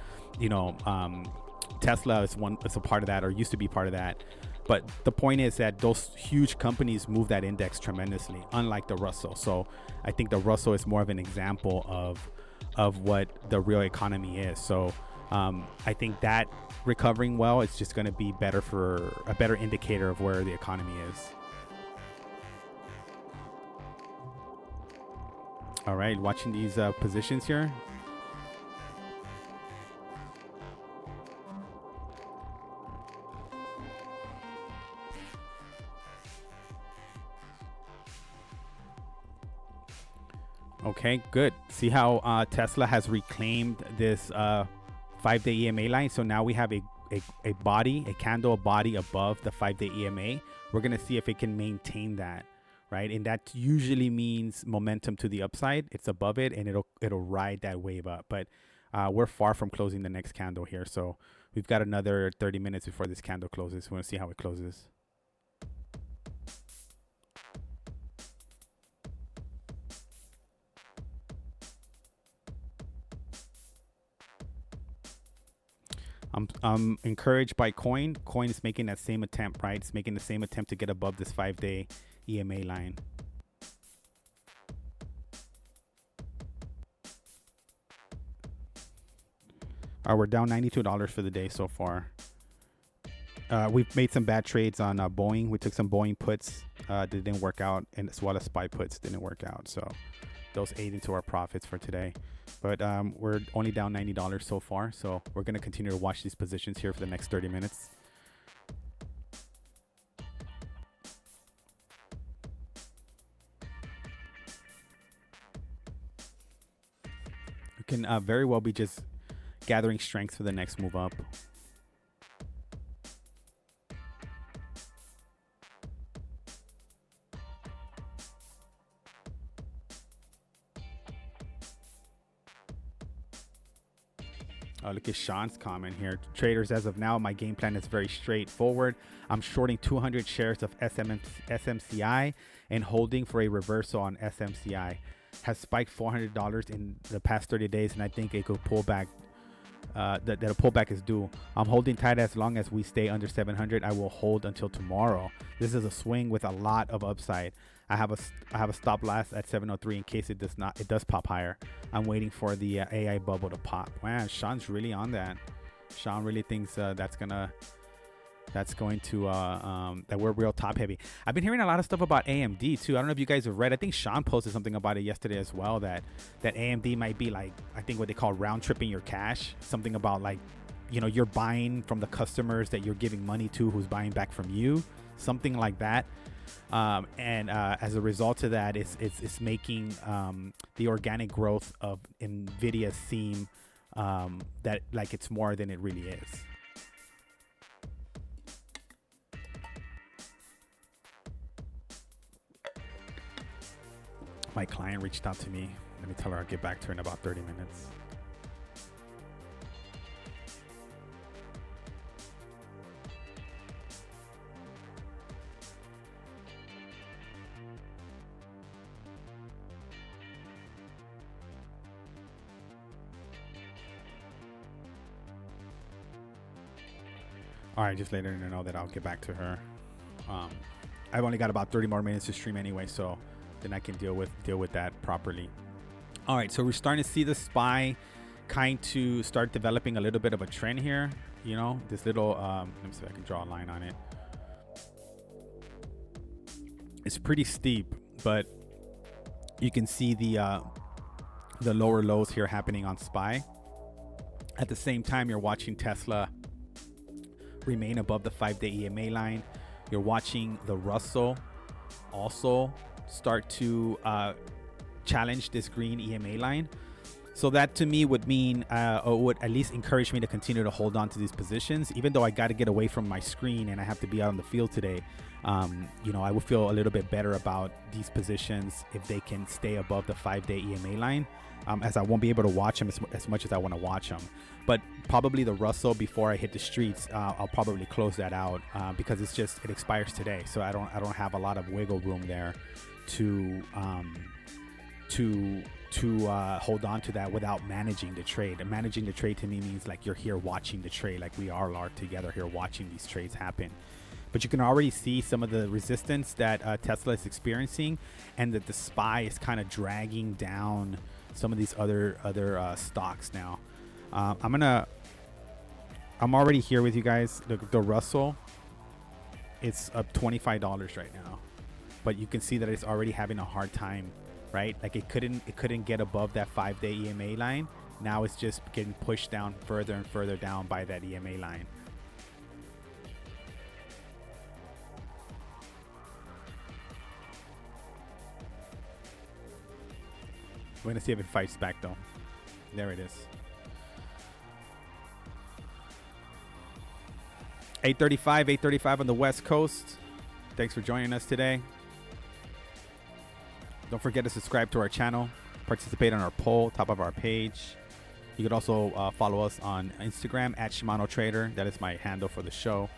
Tesla is a part of that, or used to be part of that. But the point is that those huge companies move that index tremendously, unlike the Russell. So I think the Russell is more of an example of what the real economy is. So I think that recovering well is just going to be a better indicator of where the economy is. All right, watching these positions here. Okay, good. See how Tesla has reclaimed this 5-day EMA line. So now we have a candle body above the 5-day EMA. We're going to see if it can maintain that, right? And that usually means momentum to the upside. It's above it, and it'll ride that wave up. But We're far from closing the next candle here, so we've got another 30 minutes before this candle closes. We want to see how it closes. I'm encouraged by Coin. Coin is making that same attempt, right? It's making the same attempt to get above this 5-day EMA line. All right, we're down $92 for the day so far. We've made some bad trades on Boeing. We took some Boeing puts that didn't work out, and as well as SPY puts didn't work out. So those ate into our profits for today. But we're only down $90 so far. So we're going to continue to watch these positions here for the next 30 minutes. We can very well be just gathering strength for the next move up. Oh, look at Sean's comment here. Traders, as of now, my game plan is very straightforward. I'm shorting 200 shares of SMCI and holding for a reversal on SMCI. Has spiked $400 in the past 30 days, and I think it could pull back. That a pullback is due. I'm holding tight as long as we stay under 700. I will hold until tomorrow. This is a swing with a lot of upside. I have a stop loss at 703 in case it does pop higher. I'm waiting for the AI bubble to pop. Man, Sean's really on that. Sean really thinks that's going to that we're real top heavy. I've been hearing a lot of stuff about AMD too. I don't know if you guys have read. I think Sean posted something about it yesterday as well, that AMD might be like, I think what they call round tripping your cash. Something about like, you know, you're buying from the customers that you're giving money to, who's buying back from you, something like that. And as a result of that, it's making the organic growth of Nvidia seem that like it's more than it really is. My client reached out to me. Let me tell her I'll get back to her in about 30 minutes. All right, just letting her know that I'll get back to her. I've only got about 30 more minutes to stream anyway, so then I can deal with that properly. All right, so we're starting to see the SPY kind to start developing a little bit of a trend here. You know, this little let me see if I can draw a line on it. It's pretty steep, but you can see the lower lows here happening on SPY. At the same time, you're watching Tesla remain above the 5-day EMA line. You're watching the Russell also start to challenge this green EMA line. So that to me would mean, or would at least encourage me to continue to hold on to these positions, even though I got to get away from my screen and I have to be out on the field today. You know, I would feel a little bit better about these positions if they can stay above the 5-day EMA line, as I won't be able to watch them as much as I want to watch them. But probably the Russell, before I hit the streets, I'll probably close that out because it expires today. So I don't have a lot of wiggle room there to hold on to that without managing the trade. And managing the trade to me means like you're here watching the trade, like we all are together here watching these trades happen. But you can already see some of the resistance that Tesla is experiencing, and that the SPY is kind of dragging down some of these other stocks now. I'm already here with you guys. The Russell, it's up $25 right now, but you can see that it's already having a hard time, right? Like it couldn't get above that 5-day EMA line. Now it's just getting pushed down further and further down by that EMA line. We're gonna see if it fights back though. There it is. 8:35 on the West Coast. Thanks for joining us today. Don't forget to subscribe to our channel, participate on our poll, top of our page. You could also follow us on Instagram at Shimano Trader. That is my handle for the show.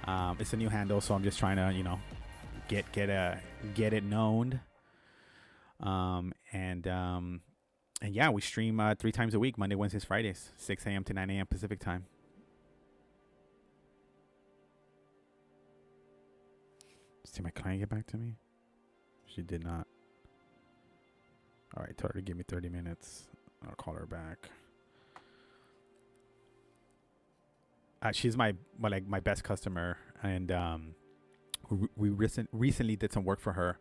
It's a new handle, so I'm just trying to, get it known. And yeah, we stream 3 times a week: Monday, Wednesdays, Fridays, 6 a.m. to 9 a.m. Pacific time. Did my client get back to me? She did not. All right, tell her to give me 30 minutes. I'll call her back. She's my best customer, and we recently did some work for her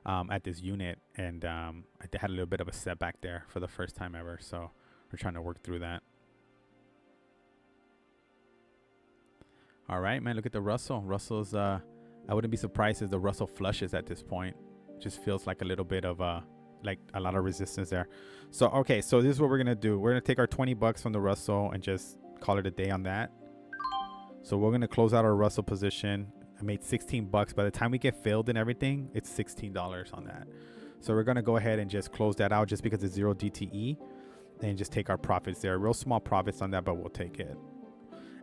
at this unit, and I had a little bit of a setback there for the first time ever. So we're trying to work through that. All right, man. Look at the Russell. Russell's. I wouldn't be surprised if the Russell flushes at this point. Just feels like a little bit of like a lot of resistance there. So okay, so this is what we're gonna do. We're gonna take our $20 from the Russell and just call it a day on that. So we're gonna close out our Russell position. I made $16. By the time we get filled and everything, it's $16 on that. So we're gonna go ahead and just close that out just because it's 0 DTE, and just take our profits there. Real small profits on that, but we'll take it.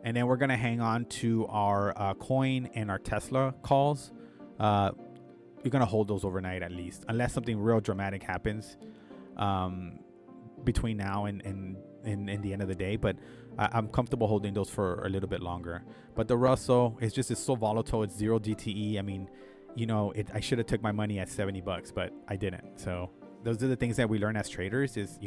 And then we're gonna hang on to our coin and our Tesla calls. You're gonna hold those overnight at least, unless something real dramatic happens between now and the end of the day. But I'm comfortable holding those for a little bit longer. But the Russell is so volatile. It's 0 DTE. I mean, I should have took my money at $70, but I didn't. So those are the things that we learn as traders is,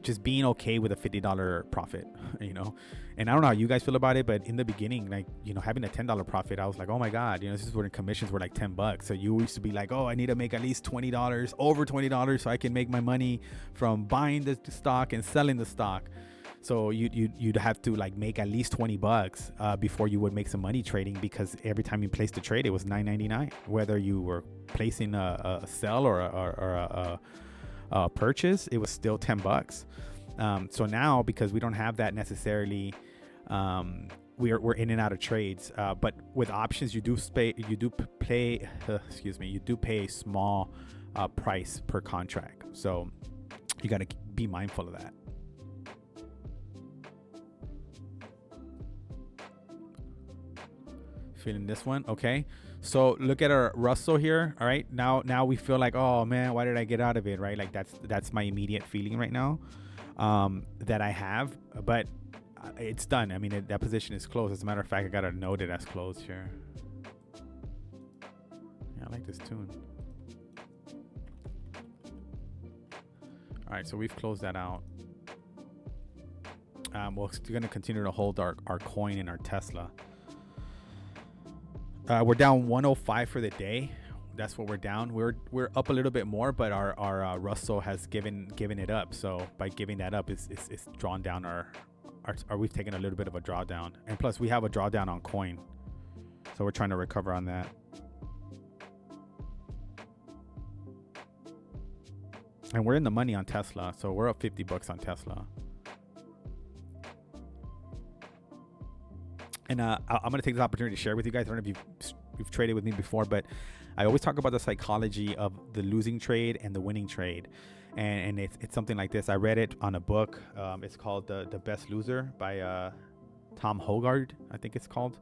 just being okay with a $50 profit, and I don't know how you guys feel about it, but in the beginning, like, having a $10 profit, I was like, oh my God, this is when commissions were like $10. So you used to be like, oh, I need to make at least $20, over $20, so I can make my money from buying the stock and selling the stock. So you'd have to like make at least $20 before you would make some money trading, because every time you placed a trade, it was $9.99, whether you were placing a sell or a purchase, it was still $10. So now, because we don't have that necessarily, we're in and out of trades. But with options, you do pay a small price per contract. So you got to be mindful of that. Feeling this one, okay. So look at our Russell here. All right, now we feel like, oh man, why did I get out of it, right? Like that's my immediate feeling right now that I have, but it's done. I mean, that position is closed. As a matter of fact, I gotta note it as closed here. Yeah, I like this tune. All right, so we've closed that out. We're gonna continue to hold our coin and our Tesla. We're down 105 for the day. That's what we're down. We're up a little bit more, but our Russell has given it up. So by giving that up, it's drawn down our we've taken a little bit of a drawdown, and plus we have a drawdown on coin, so we're trying to recover on that. And we're in the money on Tesla, so we're up $50 on Tesla. And I'm going to take this opportunity to share with you guys. I don't know if you've traded with me before, but I always talk about the psychology of the losing trade and the winning trade. And it's something like this. I read it on a book. It's called The Best Loser by Tom Hogarth, I think it's called.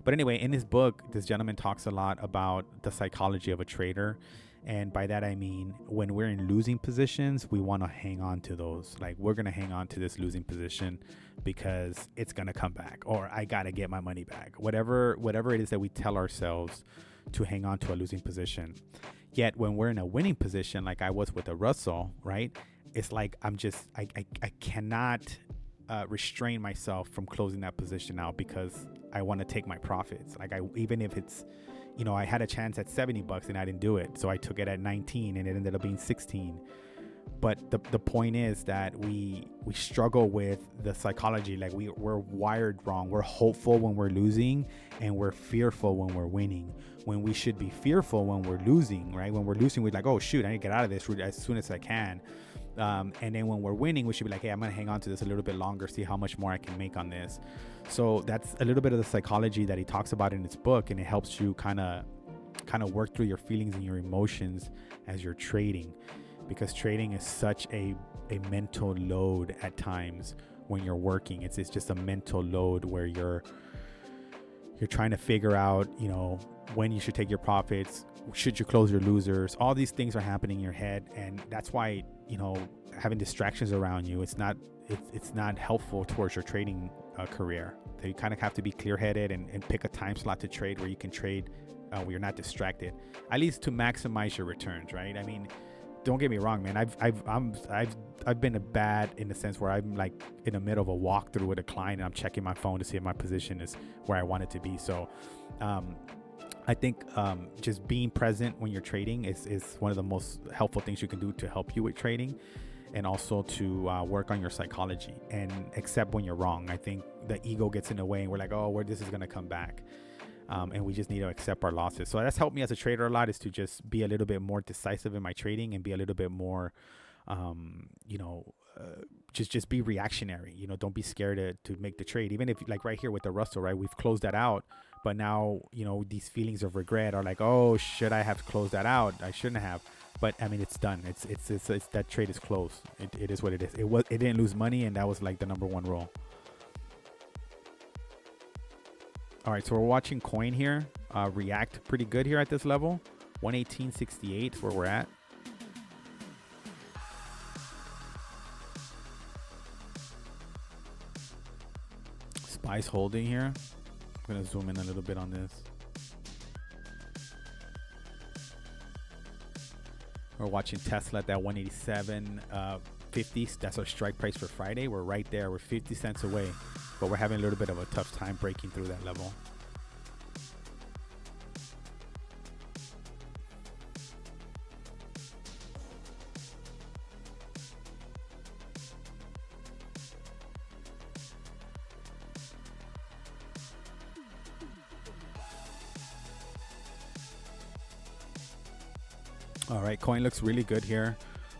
But anyway, in his book, this gentleman talks a lot about the psychology of a trader. And by that, I mean, when we're in losing positions, we want to hang on to those. Like, we're going to hang on to this losing position because it's going to come back, or I got to get my money back. Whatever it is that we tell ourselves to hang on to a losing position. Yet when we're in a winning position, like I was with the Russell, right? It's like I cannot restrain myself from closing that position out because I want to take my profits. Like even if it's, I had a chance at $70 and I didn't do it. So I took it at 19 and it ended up being 16. But the point is that we struggle with the psychology. Like we're wired wrong. We're hopeful when we're losing and we're fearful when we're winning, when we should be fearful when we're losing, right? When we're losing, we're like, oh shoot, I need to get out of this as soon as I can. And then when we're winning, we should be like, hey, I'm going to hang on to this a little bit longer, see how much more I can make on this. So that's a little bit of the psychology that he talks about in his book. And it helps you kind of work through your feelings and your emotions as you're trading. because trading is such a mental load at times when you're working. It's just a mental load where you're trying to figure out, you know, when you should take your profits, should you close your losers. All these things are happening in your head, and that's why, you know, having distractions around you, it's not helpful towards your trading career. So you kind of have to be clear-headed and pick a time slot to trade where you can trade where you're not distracted, at least to maximize your returns, right? I mean, don't get me wrong, man. I've been a bad in the sense where I'm like in the middle of a walkthrough with a client and I'm checking my phone to see if my position is where I want it to be. So I think just being present when you're trading is one of the most helpful things you can do to help you with trading, and also to work on your psychology and accept when you're wrong. I think the ego gets in the way and we're like, oh, where this is going to come back. And we just need to accept our losses. So that's helped me as a trader a lot, is to just be a little bit more decisive in my trading and be a little bit more, just be reactionary. You know, don't be scared to make the trade. Even if, like right here with the Russell, right, we've closed that out. But now, you know, these feelings of regret are like, oh, should I have closed that out? I shouldn't have. But I mean, it's done. It's that trade is closed. It is what it is. It didn't lose money, and that was like the number one rule. All right, so we're watching coin here react pretty good here at this level. 118.68 is where we're at. SPY's holding here. I'm going to zoom in a little bit on this. We're watching Tesla at that 187.50. That's our strike price for Friday. We're right there. We're 50 cents away, but we're having a little bit of a tough time breaking through that level. All right, coin looks really good here.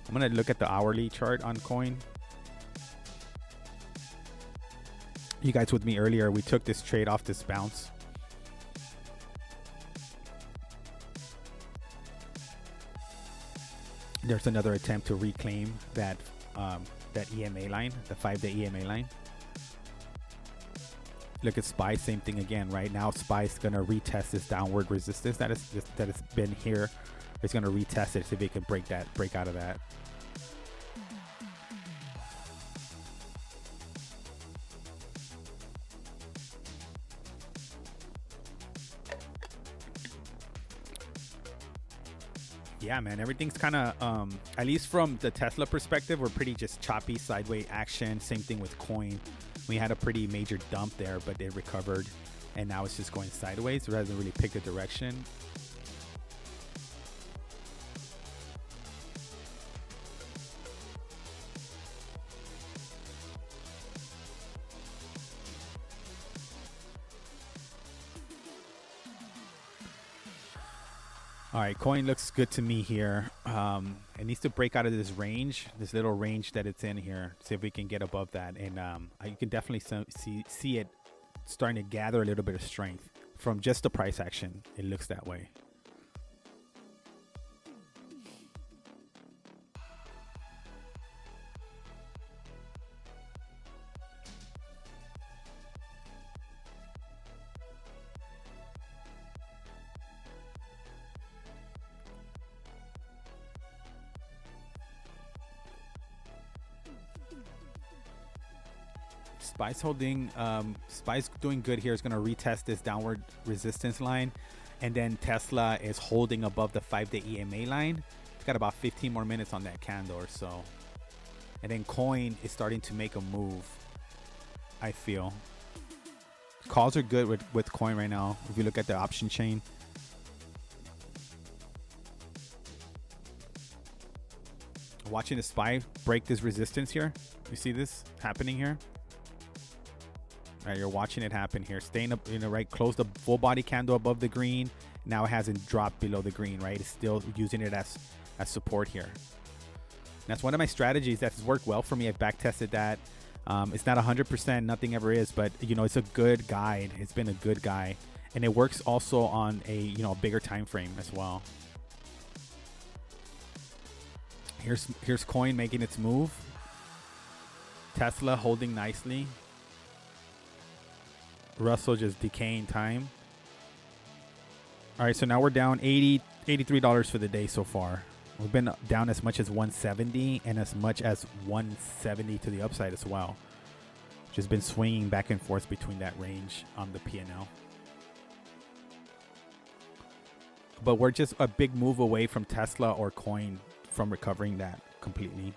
I'm going to look at the hourly chart on coin. You guys with me earlier, we took this trade off this bounce. There's another attempt to reclaim that EMA line, the 5-day EMA line. Look at SPY, same thing again. Right now, SPY is going to retest this downward resistance that has been here. It's going to retest it, see if it can break out of that. Yeah, man, everything's kind of, at least from the Tesla perspective, we're pretty just choppy sideways action. Same thing with coin. We had a pretty major dump there, but it recovered, and now it's just going sideways. It hasn't really picked a direction. All right, coin looks good to me here. It needs to break out of this range, this little range that it's in here. See if we can get above that. And you can definitely see it starting to gather a little bit of strength from just the price action. It looks that way. SPY's holding, SPY's doing good here. It's going to retest this downward resistance line, and then Tesla is holding above the 5-day EMA line. It's got about 15 more minutes on that candle or so, and then coin is starting to make a move. I feel calls are good with coin right now. If you look at the option chain, watching the SPY break this resistance here. You see this happening here? All right, you're watching it happen here. Staying up, right, close the full body candle above the green. Now it hasn't dropped below the green, right? It's still using it as support here. And that's one of my strategies that's worked well for me. I've back tested that. It's not 100%, nothing ever is, but it's a good guide. It's been a good guide, and it works also on a bigger time frame as well. Here's coin making its move. Tesla holding nicely. Russell just decaying time. All right, so now we're down $83 for the day so far. We've been down as much as 170 and as much as 170 to the upside as well. Just been swinging back and forth between that range on the P&L. But we're just a big move away from Tesla or coin from recovering that completely.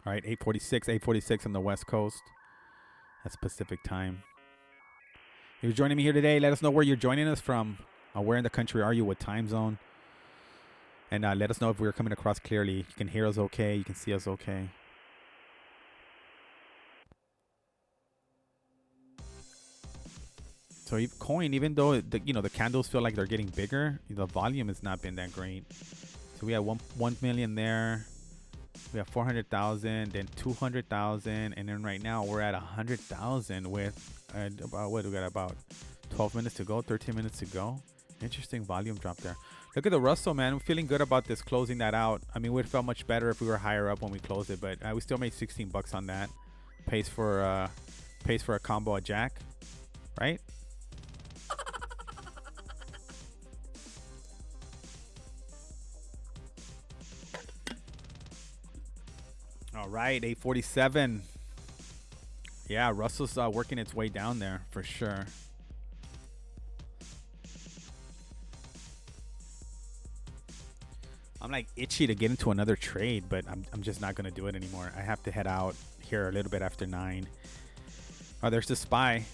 All right, 8:46 on the West Coast. That's Pacific time. If you're joining me here today, let us know where you're joining us from. Where in the country are you? What time zone? And let us know if we're coming across clearly. You can hear us okay. You can see us okay. So coin, even though the candles feel like they're getting bigger, the volume has not been that great. So we have 1 million there. We have 400,000, then 200,000, and then right now we're at 100,000 with about what we got, about 12 minutes to go, 13 minutes to go. Interesting volume drop there. Look at the Russell, man. I'm feeling good about this, closing that out. I mean, it would have felt much better if we were higher up when we closed it, but we still made 16 bucks on that. Pays for a combo of Jack, right? All right, 8:47. Yeah, Russell's working its way down there for sure. I'm like itchy to get into another trade, but I'm just not gonna do it anymore. I have to head out here a little bit after 9. Oh, there's the SPY.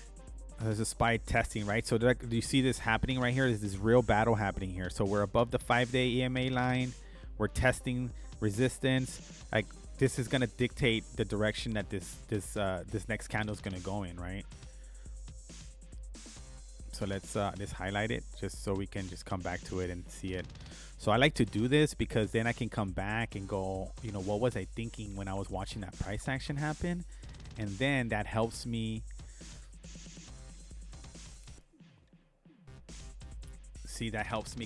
There's a SPY testing, right? So do you see this happening right here? There's this real battle happening here. So we're above the 5-day EMA line. We're testing resistance. Like, this is gonna dictate the direction that this next candle is gonna go in, right? So let's highlight it just so we can just come back to it and see it. So I like to do this because then I can come back and go, what was I thinking when I was watching that price action happen? And then that helps me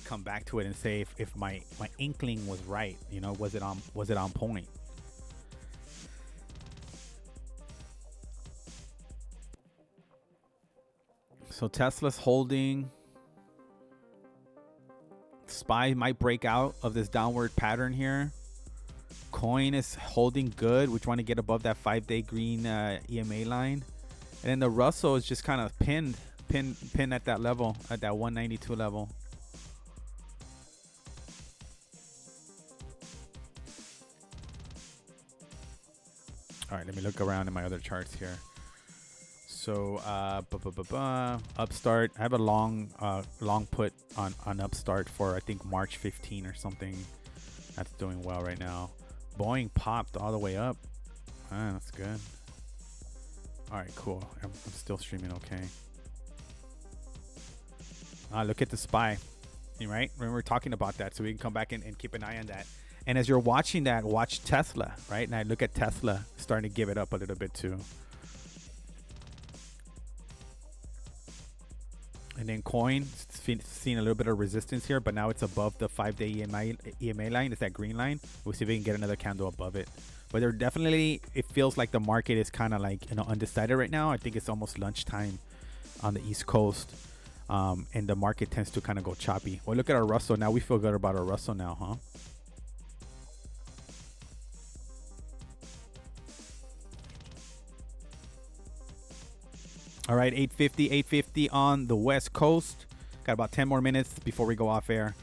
come back to it and say if my inkling was right, was it on point? So Tesla's holding. SPY might break out of this downward pattern here. Coin is holding good. We're trying to get above that 5-day green EMA line. And then the Russell is just kind of pinned at that level, at that 192 level. All right, let me look around in my other charts here. So Upstart, I have a long put on Upstart for I think March 15 or something. That's doing well right now. Boeing popped all the way up. That's good. All right, cool. I'm still streaming okay. Look at the SPY, right? Remember, we're talking about that, so we can come back and keep an eye on that. And as you're watching that, watch Tesla, right? And I look at Tesla starting to give it up a little bit too. And then coin seeing a little bit of resistance here, but now it's above the 5-day EMA line. It's that green line. We'll see if we can get another candle above it. But there definitely, it feels like the market is kind of like undecided right now. I think it's almost lunchtime on the East Coast, and the market tends to kind of go choppy. Well, look at our Russell now. We feel good about our Russell now, huh? All right, 850 on the West Coast. Got about 10 more minutes before we go off air.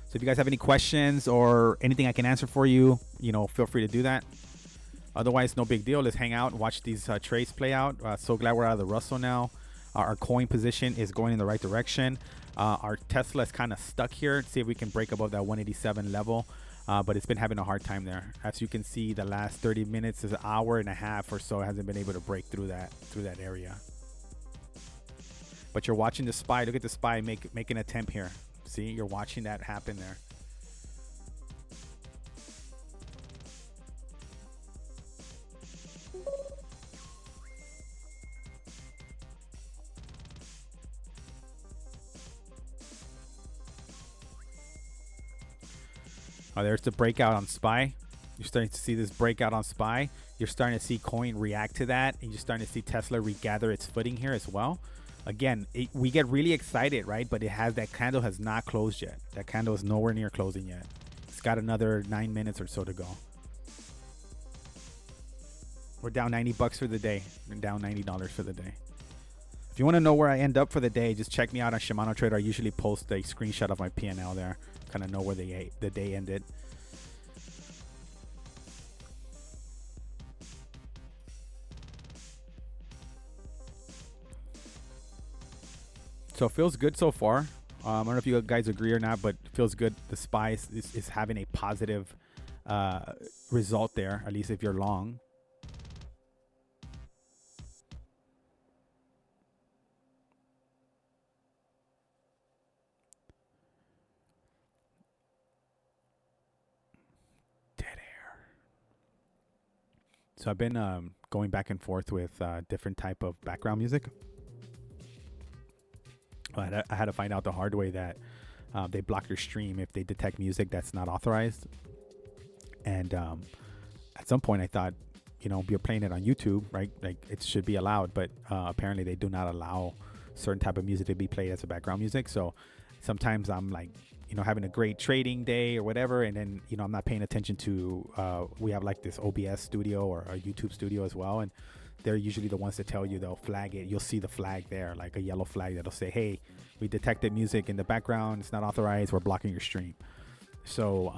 So if you guys have any questions or anything I can answer for you, feel free to do that. Otherwise, no big deal. Let's hang out and watch these trades play out. So glad we're out of the Russell now. Our coin position is going in the right direction. Our Tesla is kind of stuck here. See if we can break above that 187 level. But it's been having a hard time there. As you can see, the last 30 minutes is an hour and a half or so hasn't been able to break through that area. But you're watching the SPY. Look at the SPY make an attempt here. See, you're watching that happen there. Oh, there's the breakout on SPY. You're starting to see this breakout on SPY. You're starting to see coin react to that, and you're starting to see Tesla regather its footing here as well. Again, we get really excited, right? But that candle has not closed yet. That candle is nowhere near closing yet. It's got another 9 minutes or so to go. We're down $90 for the day. We're down $90 for the day. If you want to know where I end up for the day, just check me out on Shimano Trader. I usually post a screenshot of my P&L there. Kind of know where the day ended. So it feels good so far. I don't know if you guys agree or not, but it feels good. The SPY is having a positive result there, at least if you're long. Dead air. So I've been going back and forth with different type of background music. I had to find out the hard way that they block your stream if they detect music that's not authorized. And at some point I thought, you're playing it on YouTube, right? Like it should be allowed, but apparently they do not allow certain type of music to be played as a background music. So sometimes I'm like, having a great trading day or whatever, and then, I'm not paying attention to, we have like this OBS studio or a YouTube studio as well. And they're usually the ones that tell you, they'll flag it. You'll see the flag there, like a yellow flag that'll say, hey, we detected music in the background. It's not authorized. We're blocking your stream. So,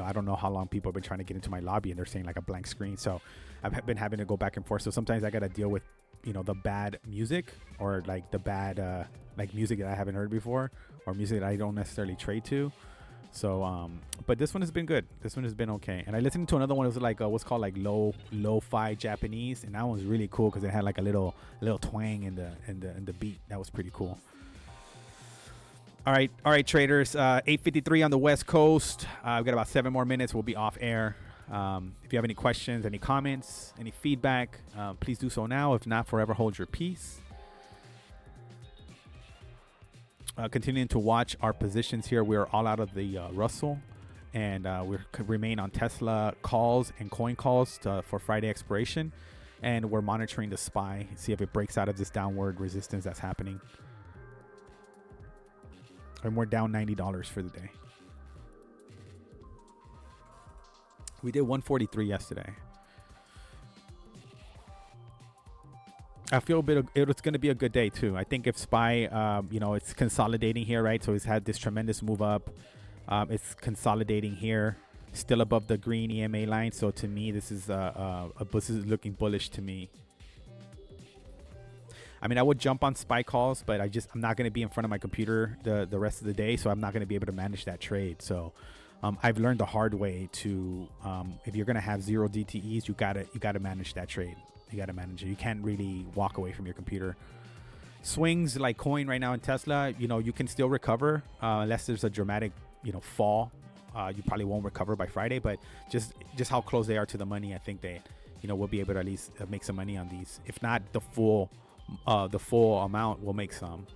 I don't know how long people have been trying to get into my lobby and they're saying like a blank screen. So I've been having to go back and forth. So sometimes I got to deal with, the bad music or like the bad, like music that I haven't heard before or music that I don't necessarily trade to. So, but this one has been good. This one has been okay. And I listened to another one. It was like what's called like lo-fi Japanese, and that one was really cool because it had like a little twang in the beat. That was pretty cool. All right, traders. 8:53 on the West Coast. We've got about 7 more minutes. We'll be off air. If you have any questions, any comments, any feedback, please do so now. If not, forever hold your peace. Continuing to watch our positions here. We are all out of the Russell, and we remain on Tesla calls and coin calls for Friday expiration, and we're monitoring the SPY, see if it breaks out of this downward resistance that's happening. And we're down $90 for the day. We did 143 yesterday. I feel it's going to be a good day too. I think if SPY, it's consolidating here, right? So it's had this tremendous move up. It's consolidating here, still above the green EMA line. So to me, this is this is looking bullish to me. I mean, I would jump on SPY calls, but I'm not going to be in front of my computer the rest of the day, so I'm not going to be able to manage that trade. So I've learned the hard way to if you're going to have 0 DTEs, you gotta manage that trade. You got to manage it. You can't really walk away from your computer. Swings like coin right now in Tesla, you can still recover unless there's a dramatic, fall. You probably won't recover by Friday, but just how close they are to the money, I think they, we'll be able to at least make some money on these. If not the full amount, we'll make some.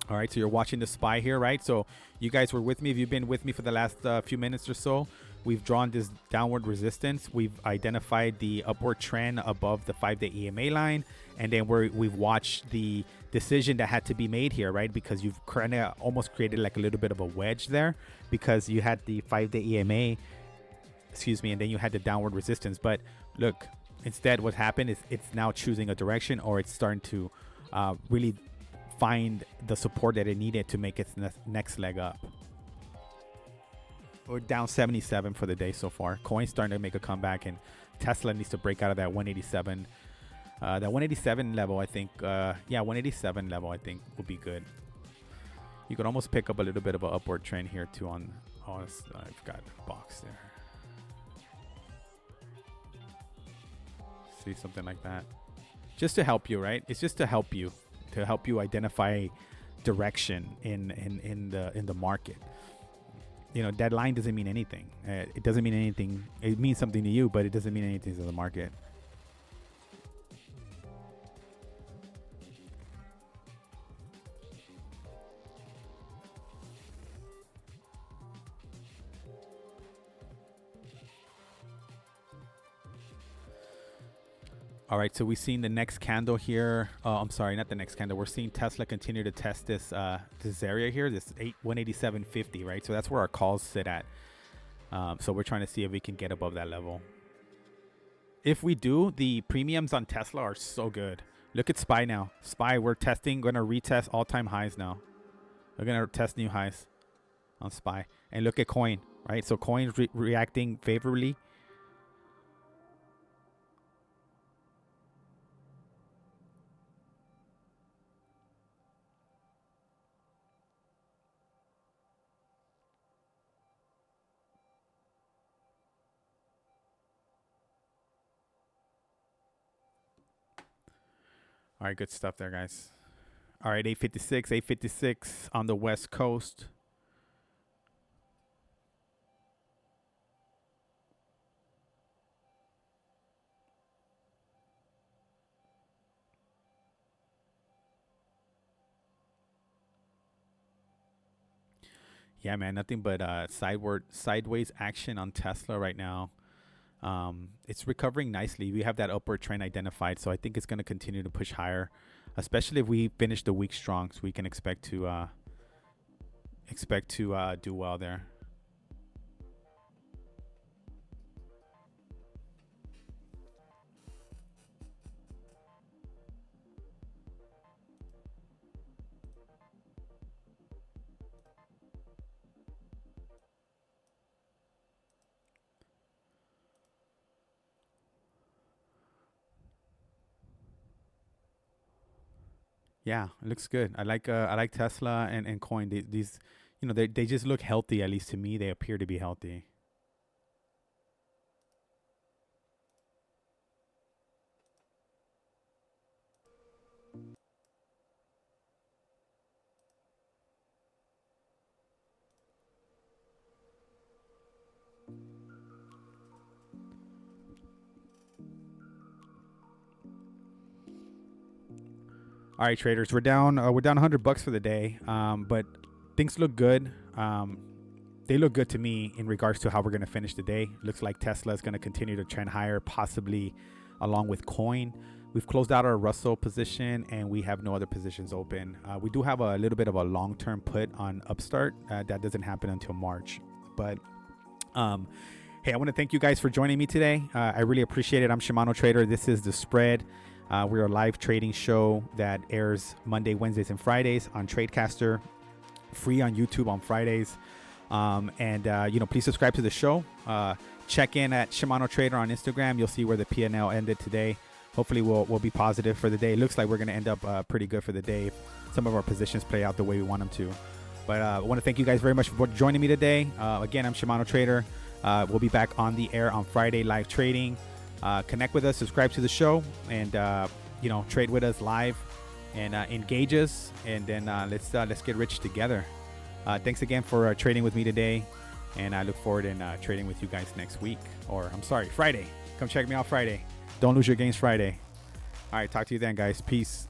All right, so you're watching the SPY here, right? So you guys were with me. If you've been with me for the last few minutes or so, we've drawn this downward resistance. We've identified the upward trend above the 5-day EMA line. And then we've watched the decision that had to be made here, right? Because you've kind of almost created like a little bit of a wedge there because you had the 5-day EMA, and then you had the downward resistance. But look, instead what happened is it's now choosing a direction, or it's starting to really find the support that it needed to make its next leg up. We're down 77 for the day so far. Coin's starting to make a comeback, and Tesla needs to break out of that 187. That 187 level, I think. 187 level, I think, will be good. You could almost pick up a little bit of an upward trend here too. I've got a box there. See something like that, just to help you, right? It's just to help you identify direction in the market. That line doesn't mean anything. It doesn't mean anything. It means something to you, but it doesn't mean anything to the market. All right, so we've seen the next candle here. I'm sorry, not the next candle. We're seeing Tesla continue to test this area here, this 187.50, right? So that's where our calls sit at. So we're trying to see if we can get above that level. If we do, the premiums on Tesla are so good. Look at SPY now. SPY, we're testing, going to retest all-time highs now. We're going to test new highs on SPY. And look at Coin, right? So Coin's reacting favorably. All right, good stuff there, guys. All right, 856 on the West Coast. Yeah, man, nothing but sideways action on Tesla right now. It's recovering nicely. We have that upward trend identified, so I think it's going to continue to push higher, especially if we finish the week strong. So we can expect to do well there. Yeah, it looks good. I like Tesla and Coin. These, they just look healthy. At least to me, they appear to be healthy. All right, traders, we're down. We're down $100 for the day, but things look good. They look good to me in regards to how we're going to finish the day. Looks like Tesla is going to continue to trend higher, possibly along with Coin. We've closed out our Russell position, and we have no other positions open. We do have a little bit of a long-term put on Upstart. That doesn't happen until March, but hey, I want to thank you guys for joining me today. I really appreciate it. I'm Shimano Trader. This is The Spread. We're a live trading show that airs Monday, Wednesdays, and Fridays on Tradecaster, free on YouTube on Fridays. Please subscribe to the show. Check in at Shimano Trader on Instagram. You'll see where the P&L ended today. Hopefully we'll be positive for the day. It looks like we're going to end up pretty good for the day if some of our positions play out the way we want them to. But I want to thank you guys very much for joining me today. Again, I'm Shimano Trader. We'll be back on the air on Friday, live trading. Connect with us, subscribe to the show, and trade with us live, and engage us, and then let's get rich together. Thanks again for trading with me today, and I look forward in trading with you guys next week, or I'm sorry, Friday. Come check me out Friday. Don't lose your gains Friday. All right, talk to you then, guys. Peace.